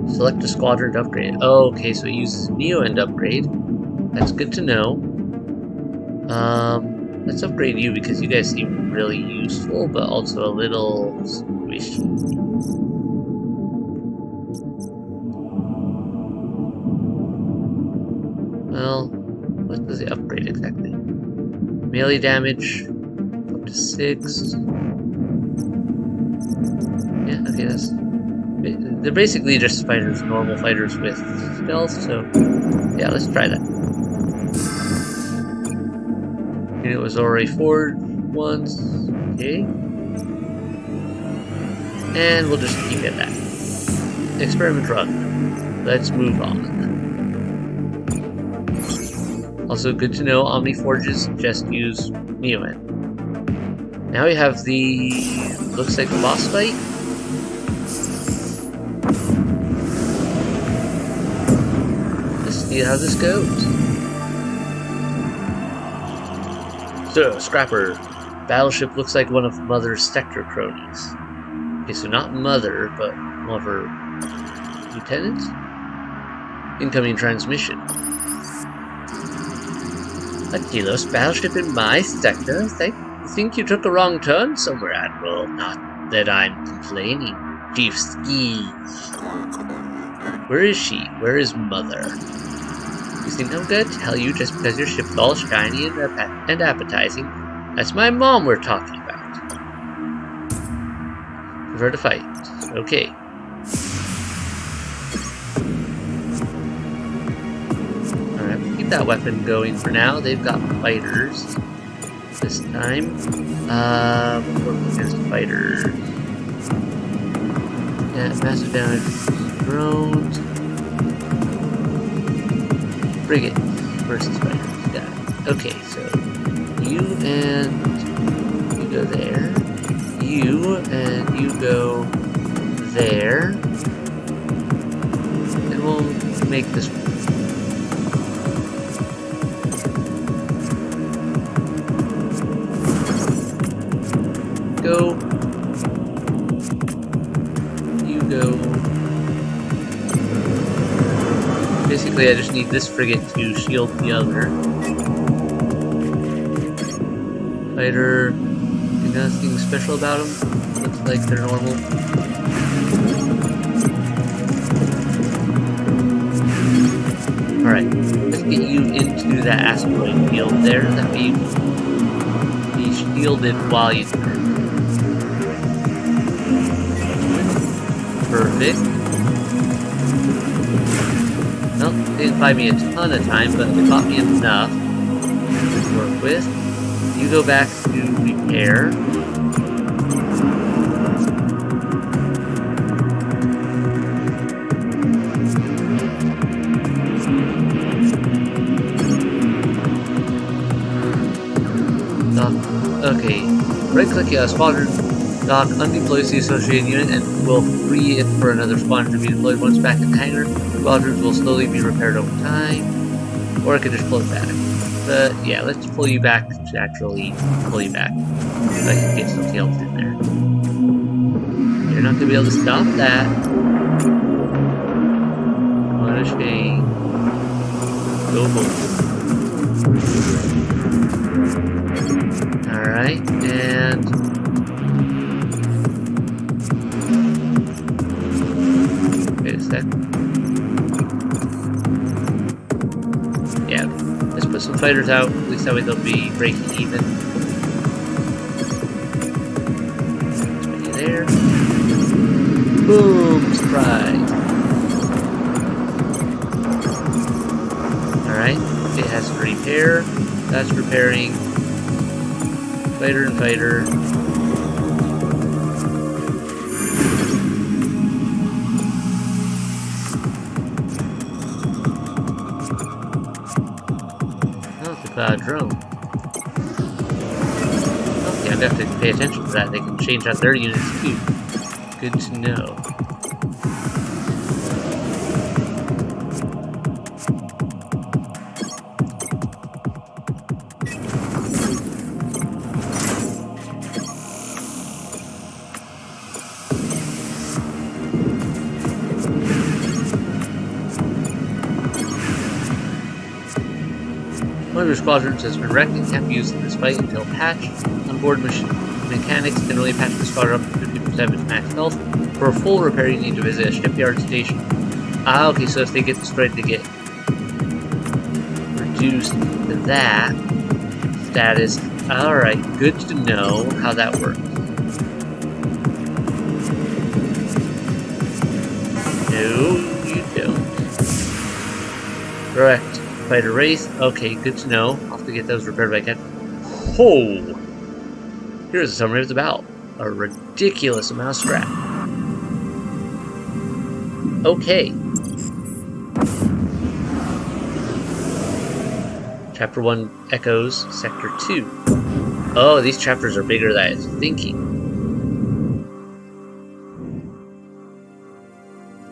Select a squadron to upgrade. Oh, okay, so it uses Neo End upgrade. That's good to know. Let's upgrade you because you guys seem really useful, but also a little squishy. Well, what does it upgrade exactly? Melee damage up to 6. Yeah, okay, that's... They're basically just fighters, normal fighters with stealth, so yeah, let's try that. It was already forged once, okay. And we'll just keep it at that. Experiment run. Let's move on. Also good to know, Omniforges just use Neoen. Now we have the... looks like the boss fight. Let's see how this goes. So, Scrapper. Battleship looks like one of Mother's sector cronies. Okay, so not Mother, but one of her lieutenants? Incoming transmission. A Telos battleship in my sector? I think you took a wrong turn somewhere, Admiral. Not that I'm complaining. Chief Ski. Where is she? Where is Mother? You think I'm gonna tell you just because your ship's all shiny and appetizing? That's my mom we're talking about. Prepare to fight. Okay. Alright, we'll keep that weapon going for now. They've got fighters this time. We're against fighters. Yeah, massive damage. Drones. Frigates versus fighters. Got it. Okay, so you and you go there. You and you go there. And we'll make this one. Go. You go. Basically, I just need this frigate to shield the other. Fighter, nothing special about them. Looks like they're normal. Alright, let's get you into that asteroid field there. That way you can be shielded while you turn. Perfect. Well, they didn't buy me a ton of time, but they bought me enough to work with. You go back to repair. Okay, right-click a squadron dock, undeploys the associated unit, and will free it for another squadron to be deployed. Once back in the hangar, squadrons will slowly be repaired over time, or I could just pull it back. But yeah, let's pull you back to actually pull you back, so I can get something else in there. You're not gonna be able to stop that. What a shame. Go home. Alright, and wait a sec. Yeah, let's put some fighters out, at least that way they'll be breaking even. Let's put you there. Boom! Surprise! Alright, it has to repair. That's repairing. Fighter and fighter. Oh, it's a cloud drone. Okay, I'm gonna have to pay attention to that. They can change out their units too. Good to know. One of your squadrons has been wrecked and can't be used in this fight until patched. Onboard mechanics can only patch the squadron up to 50% of its max health. For a full repair, you need to visit a shipyard station. Ah, okay, so if they get destroyed, they get reduced to that status. Alright, good to know how that works. No, you don't. Correct. Fighter race. Okay, good to know. I'll have to get those repaired if I can. Oh! Here's a summary of what's about. A ridiculous amount of scrap. Okay. Chapter 1 Echoes, Sector 2. Oh, these chapters are bigger than I was thinking.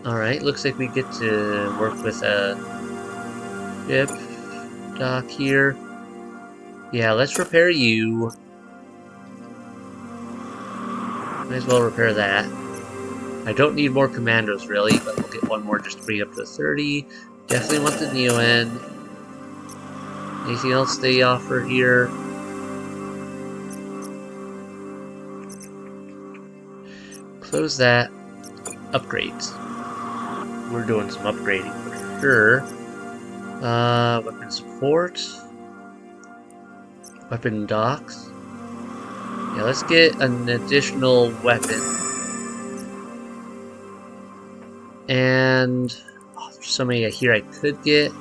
Alright, looks like we get to work with a ship dock here. Yeah, let's repair you. Might as well repair that. I don't need more commandos really, but we'll get one more just to bring it up to 30. Definitely want the Neo-N. Anything else they offer here? Close that. Upgrades. We're doing some upgrading for sure. Weapon support. Weapon docks. Yeah, let's get an additional weapon. And oh, there's so many here I could get.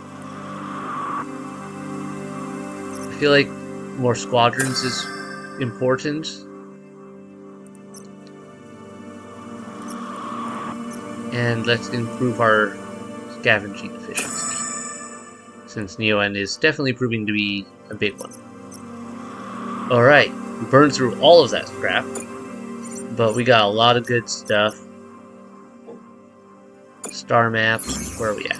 I feel like more squadrons is important. And let's improve our scavenging efficiency, since Neon is definitely proving to be a big one. Alright, we burned through all of that scrap, but we got a lot of good stuff. Star map, where are we at?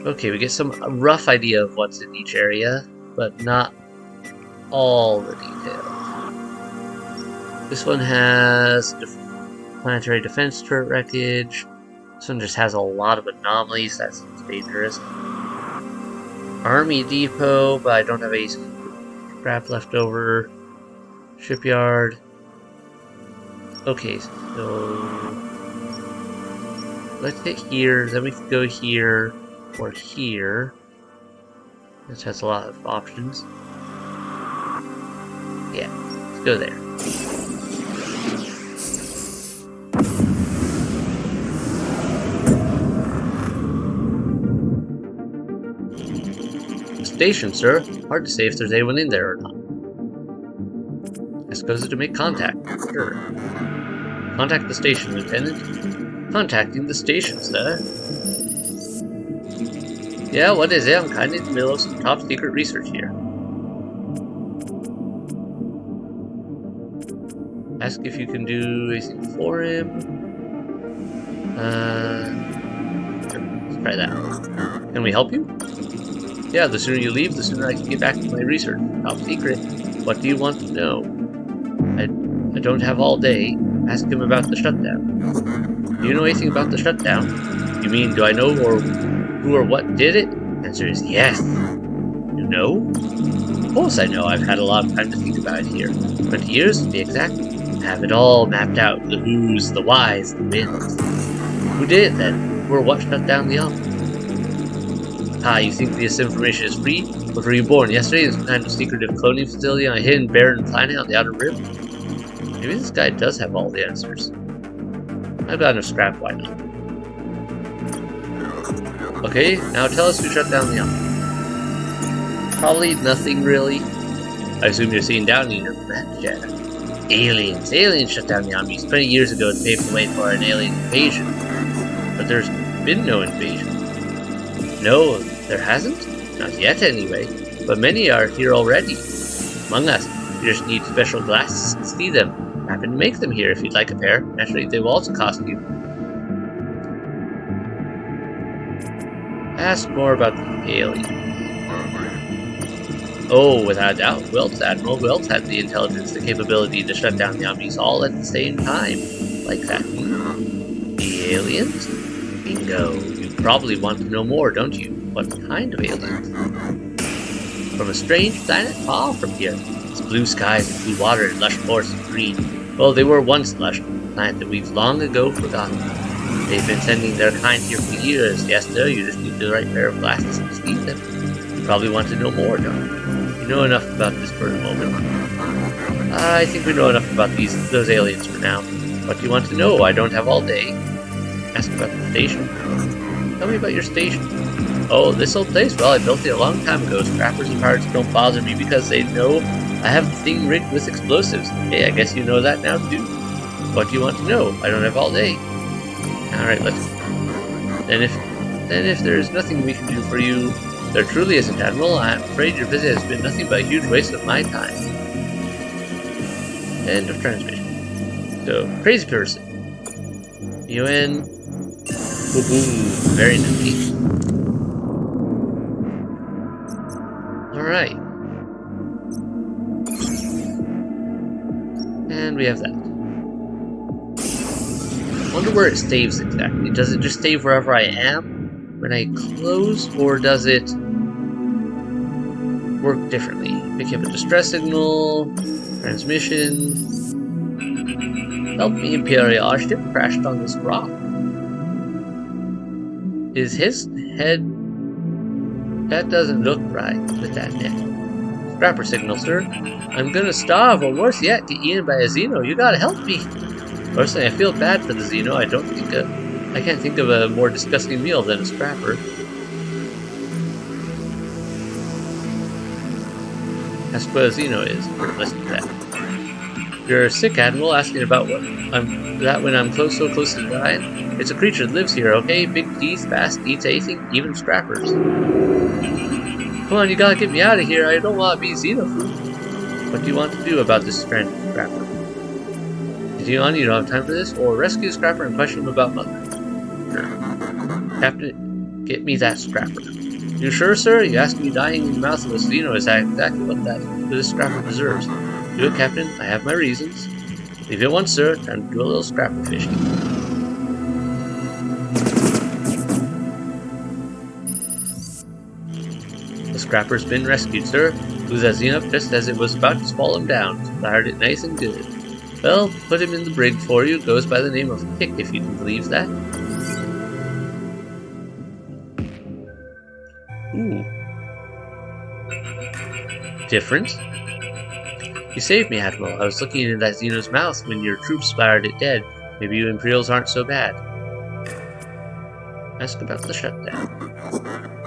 Okay, we get a rough idea of what's in each area, but not all the details. This one has planetary defense turret wreckage. This one just has a lot of anomalies. That seems dangerous. Army depot, but I don't have any scrap left over. Shipyard. Okay, so let's hit here. Then we can go here or here. This has a lot of options. Yeah, let's go there. Station, sir. Hard to say if there's anyone in there or not. I suppose to make contact. Sure. Contact the station, Lieutenant. Contacting the station, sir. Yeah, what is it? I'm kind of in the middle of some top secret research here. Ask if you can do anything for him. Sure. Let's try that. Can we help you? Yeah, the sooner you leave, the sooner I can get back to my research. Top secret. What do you want to know? I don't have all day. Ask him about the shutdown. Do you know anything about the shutdown? You mean, do I know who or what did it? Answer is yes. You know? Of course I know. I've had a lot of time to think about it here. 20 years, to be exact. I have it all mapped out. The who's, the why's, the wins. Who did it then? Who or what shut down the office? Ah, you think this information is free? What were you born yesterday in some kind of secretive cloning facility on a hidden barren planet on the outer rim? Maybe this guy does have all the answers. I've got enough scrap, why not? Okay, now tell us who shut down the office. Probably nothing really. I assume you're sitting down in your command chair. Aliens. Aliens shut down the armies 20 years ago to pave the way for an alien invasion. But there's been no invasion. No, there hasn't? Not yet, anyway. But many are here already. Among us, you just need special glasses to see them. I happen to make them here if you'd like a pair. Naturally, they will also cost you. Ask more about the alien. Oh, without a doubt, Wilt's Admiral Wilt had the intelligence, the capability to shut down the armies all at the same time. Like that. The aliens? Bingo. You probably want to know more, don't you? What kind of aliens? From a strange planet far from here. It's blue skies and blue water and lush forests of green. Well, they were once lush, a planet that we've long ago forgotten. They've been sending their kind here for years. Yes, sir, you just need the right pair of glasses to see them. You probably want to know more, don't you? You know enough about this for the moment. I think we know enough about those aliens for now. What do you want to know? I don't have all day. Ask about the station. Tell me about your station. Oh, this old place? Well, I built it a long time ago. Scrappers and pirates don't bother me because they know I have the thing rigged with explosives. Hey, I guess you know that now too. What do you want to know? I don't have all day. Alright, let's go. Then if there's nothing we can do for you, there truly isn't, Admiral. I'm afraid your visit has been nothing but a huge waste of my time. End of transmission. So, crazy person. UN. Woohoo. Very nice. Alright. And we have that. I wonder where it saves exactly. Does it just save wherever I am when I close, or does it work differently? Pick up a distress signal, transmission. Help me, Imperial. Our ship crashed on this rock. Is his head... That doesn't look right with that neck. Scrapper signal, sir. I'm gonna starve, or worse yet, get eaten by a Xeno. You gotta help me. Personally, I feel bad for the Xeno. I can't think of a more disgusting meal than a scrapper. That's what a Xeno is. Let's do that. You're sick, Admiral, asking about what when I'm so close to dying? It's a creature that lives here, okay? Big teeth, fast, eats anything, even scrappers. Come on, you gotta get me out of here. I don't want to be xenofood. What do you want to do about this stranded scrapper? Continue on, you don't have time for this, or rescue the scrapper and question him about Mother. Sure. Captain, get me that scrapper. You sure, sir? You asked me dying in the mouth of a Xeno is exactly what this scrapper deserves. Do it, Captain. I have my reasons. Leave it once, sir. Time to do a little scrapper fishing. The scrapper's been rescued, sir. It was easy enough just as it was about to swallow him down. Fired it nice and good. Well, put him in the brig for you. Goes by the name of Kick, if you can believe that. Ooh. Different. You saved me, Admiral. I was looking into that Xeno's mouth when your troops splattered it dead. Maybe you Imperials aren't so bad. Ask about the shutdown.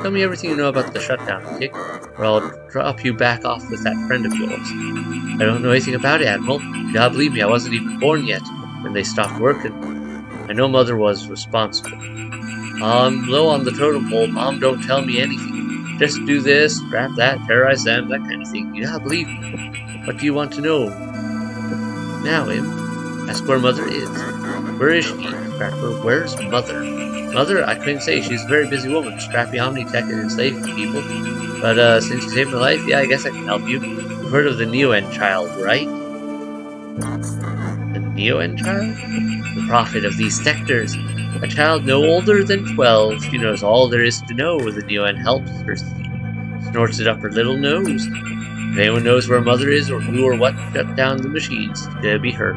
Tell me everything you know about the shutdown, Kick, or I'll drop you back off with that friend of yours. I don't know anything about it, Admiral. You gotta believe me, I wasn't even born yet when they stopped working. I know Mother was responsible. I'm low on the totem pole. Mom don't tell me anything. Just do this, scrap that, terrorize them, that kind of thing. You gotta believe me. What do you want to know? Now, Im. Ask where Mother is. Where is she? Scrapper, where's Mother? Mother, I couldn't say. She's a very busy woman, scrappy omnitech and enslaving people. But since you saved my life, yeah, I guess I can help you. You've heard of the Neo-End child, right? The Neo-End child? The prophet of these sectors. A child no older than 12. She knows all there is to know. The Neo-End helps her see. Snorts it up her little nose. If anyone knows where Mother is or who or what shut down the machines, it'll be her.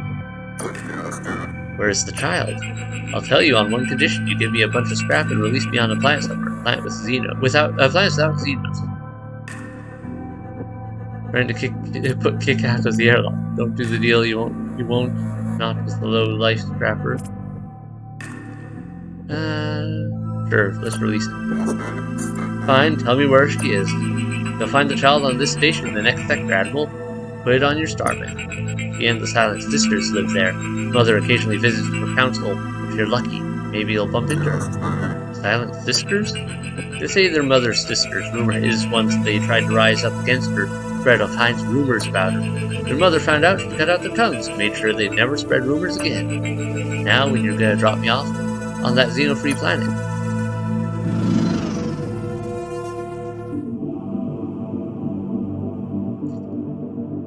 Where's the child? I'll tell you on one condition. You give me a bunch of scrap and release me on a planet somewhere. Planet with Xeno. Without Xenos. Trying to put Kick out of the airlock. Don't do the deal. You won't. Not with the low life scrapper. Sure. Let's release it. Fine. Tell me where she is. You'll find the child on this station in the next sector, Admiral. Put it on your star map. She and the Silent Sisters live there. Mother occasionally visits for counsel. If you're lucky, maybe you'll bump into her. Silent Sisters? They say they're Mother's sisters. Rumor is once they tried to rise up against her, spread all kinds of rumors about her. Their mother found out, she cut out their tongues, made sure they'd never spread rumors again. Now, when you're gonna drop me off on that Xeno-free planet.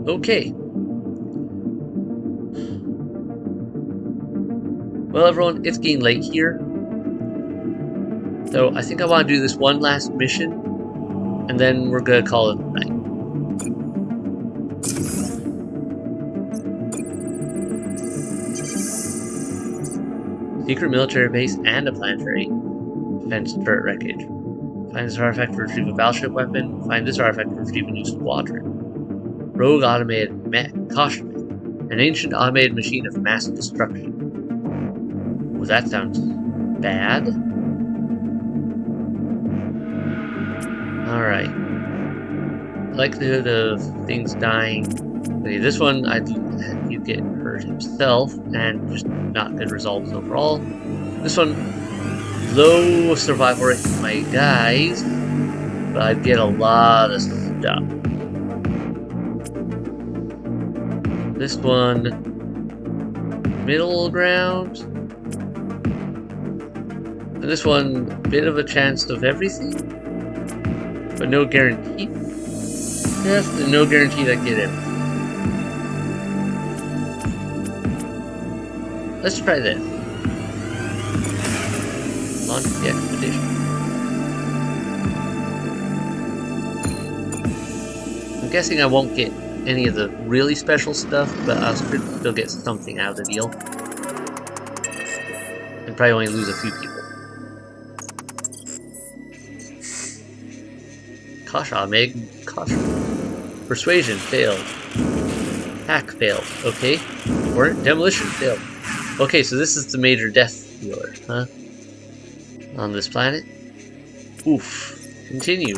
Okay. Well, everyone, it's getting late here. So I think I want to do this one last mission, and then we're going to call it a night. Secret military base and a planetary defense turret wreckage. Find this artifact to retrieve a battleship weapon. Find this artifact to retrieve a new squadron. Rogue automated mech, caution, an ancient automated machine of mass destruction. Well, that sounds bad. Alright. Likelihood of things dying. Okay, this one, you get hurt himself, and just not good results overall. This one, low survival rate for my guys, but I'd get a lot of stuff. This one, middle ground. And this one, bit of a chance of everything, but no guarantee. Yes, no guarantee that I get everything. Let's try this. Launch the expedition. I'm guessing I won't get any of the really special stuff, but I'll still get something out of the deal. And probably only lose a few people. Caution. Persuasion failed. Hack failed. Okay. Or demolition failed. Okay, so this is the major death dealer, huh? On this planet. Oof. Continue.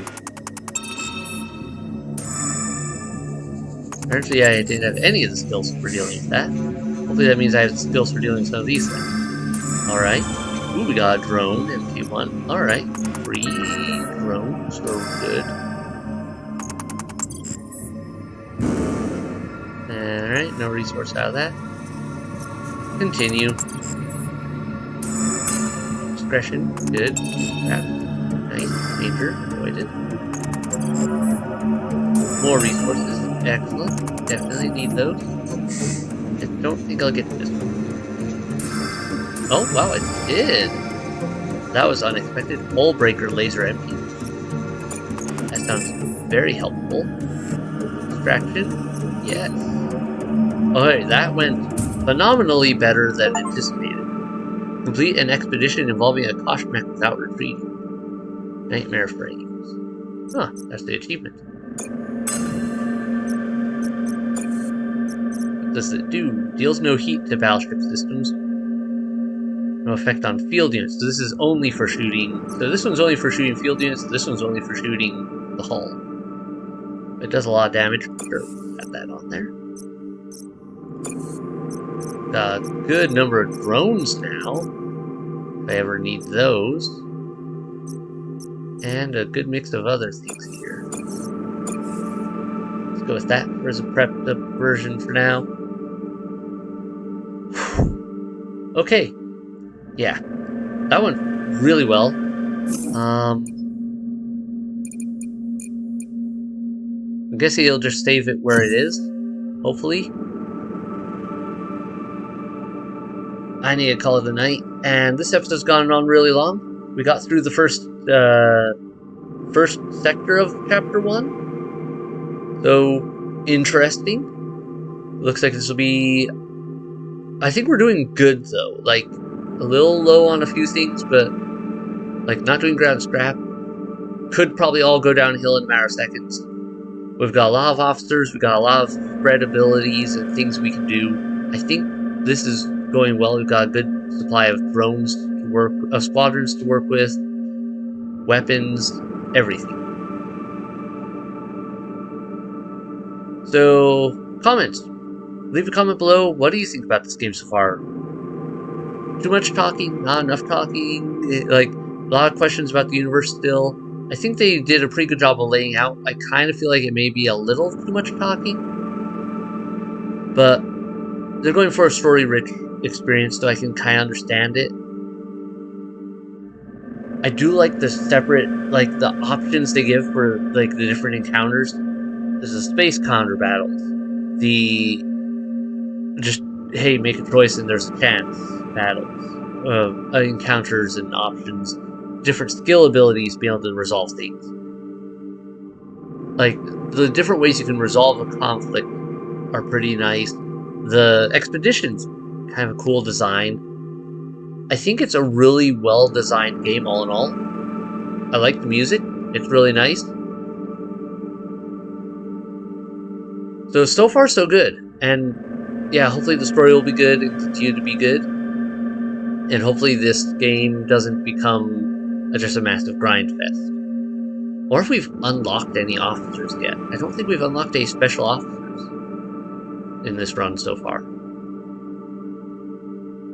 Apparently I didn't have any of the skills for dealing with that. Hopefully that means I have the skills for dealing with some of these things. Alright. Ooh, we got a drone, MP1. Alright. 3 drones are good. Alright, no resource out of that. Continue. Discretion, good. Crap. Nice. Danger, avoided. More resources, excellent. Definitely need those. I don't think I'll get to this one. Oh, wow, I did! That was unexpected. Hull breaker laser MP. That sounds very helpful. Distraction? Yes. Okay, that went phenomenally better than anticipated. Complete an expedition involving a Kosh mech without retreating. Nightmare frames. Huh, that's the achievement. What does it do? Deals no heat to battleship systems. No effect on field units. So this is only for shooting. So this one's only for shooting field units. This one's only for shooting the hull. It does a lot of damage. Sure, add that on there. Got a good number of drones now, if I ever need those. And a good mix of other things here. Let's go with that as a prepped up version for now. Okay. Yeah. That went really well. I'm guessing he'll just save it where it is. Hopefully. I need to call it a night, and this episode's gone on really long. We got through the first sector of chapter 1, so interesting. Looks like this will be. I think we're doing good though. Like a little low on a few things, but like not doing ground scrap. Could probably all go downhill in a matter of seconds. We've got a lot of officers. We've got a lot of spread abilities and things we can do. I think this is going well. We've got a good supply of drones to work, of squadrons to work with, weapons, everything. So, comments. Leave a comment below. What do you think about this game so far? Too much talking? Not enough talking? Like, a lot of questions about the universe still. I think they did a pretty good job of laying out. I kind of feel like it may be a little too much talking. But they're going for a story-rich experience, so I can kind of understand it. I do like the separate, like, the options they give for, like, the different encounters. There's the space counter battles. The just, hey, make a choice and there's a chance battles. Encounters and options. Different skill abilities being able to resolve things. Like, the different ways you can resolve a conflict are pretty nice. The expedition's kind of a cool design. I think it's a really well-designed game all in all. I like the music. It's really nice. So far so good. And yeah, hopefully the story will be good and continue to be good. And hopefully this game doesn't become just a massive grind fest. Or if we've unlocked any officers yet. I don't think we've unlocked any special officers in this run so far.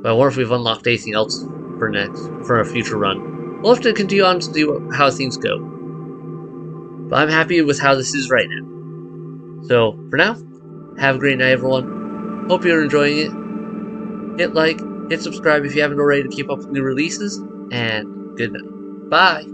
But I wonder if we've unlocked anything else for a future run. We'll have to continue on to see how things go. But I'm happy with how this is right now. So, for now, have a great night, everyone. Hope you're enjoying it. Hit like, hit subscribe if you haven't already to keep up with new releases, and good night. Bye!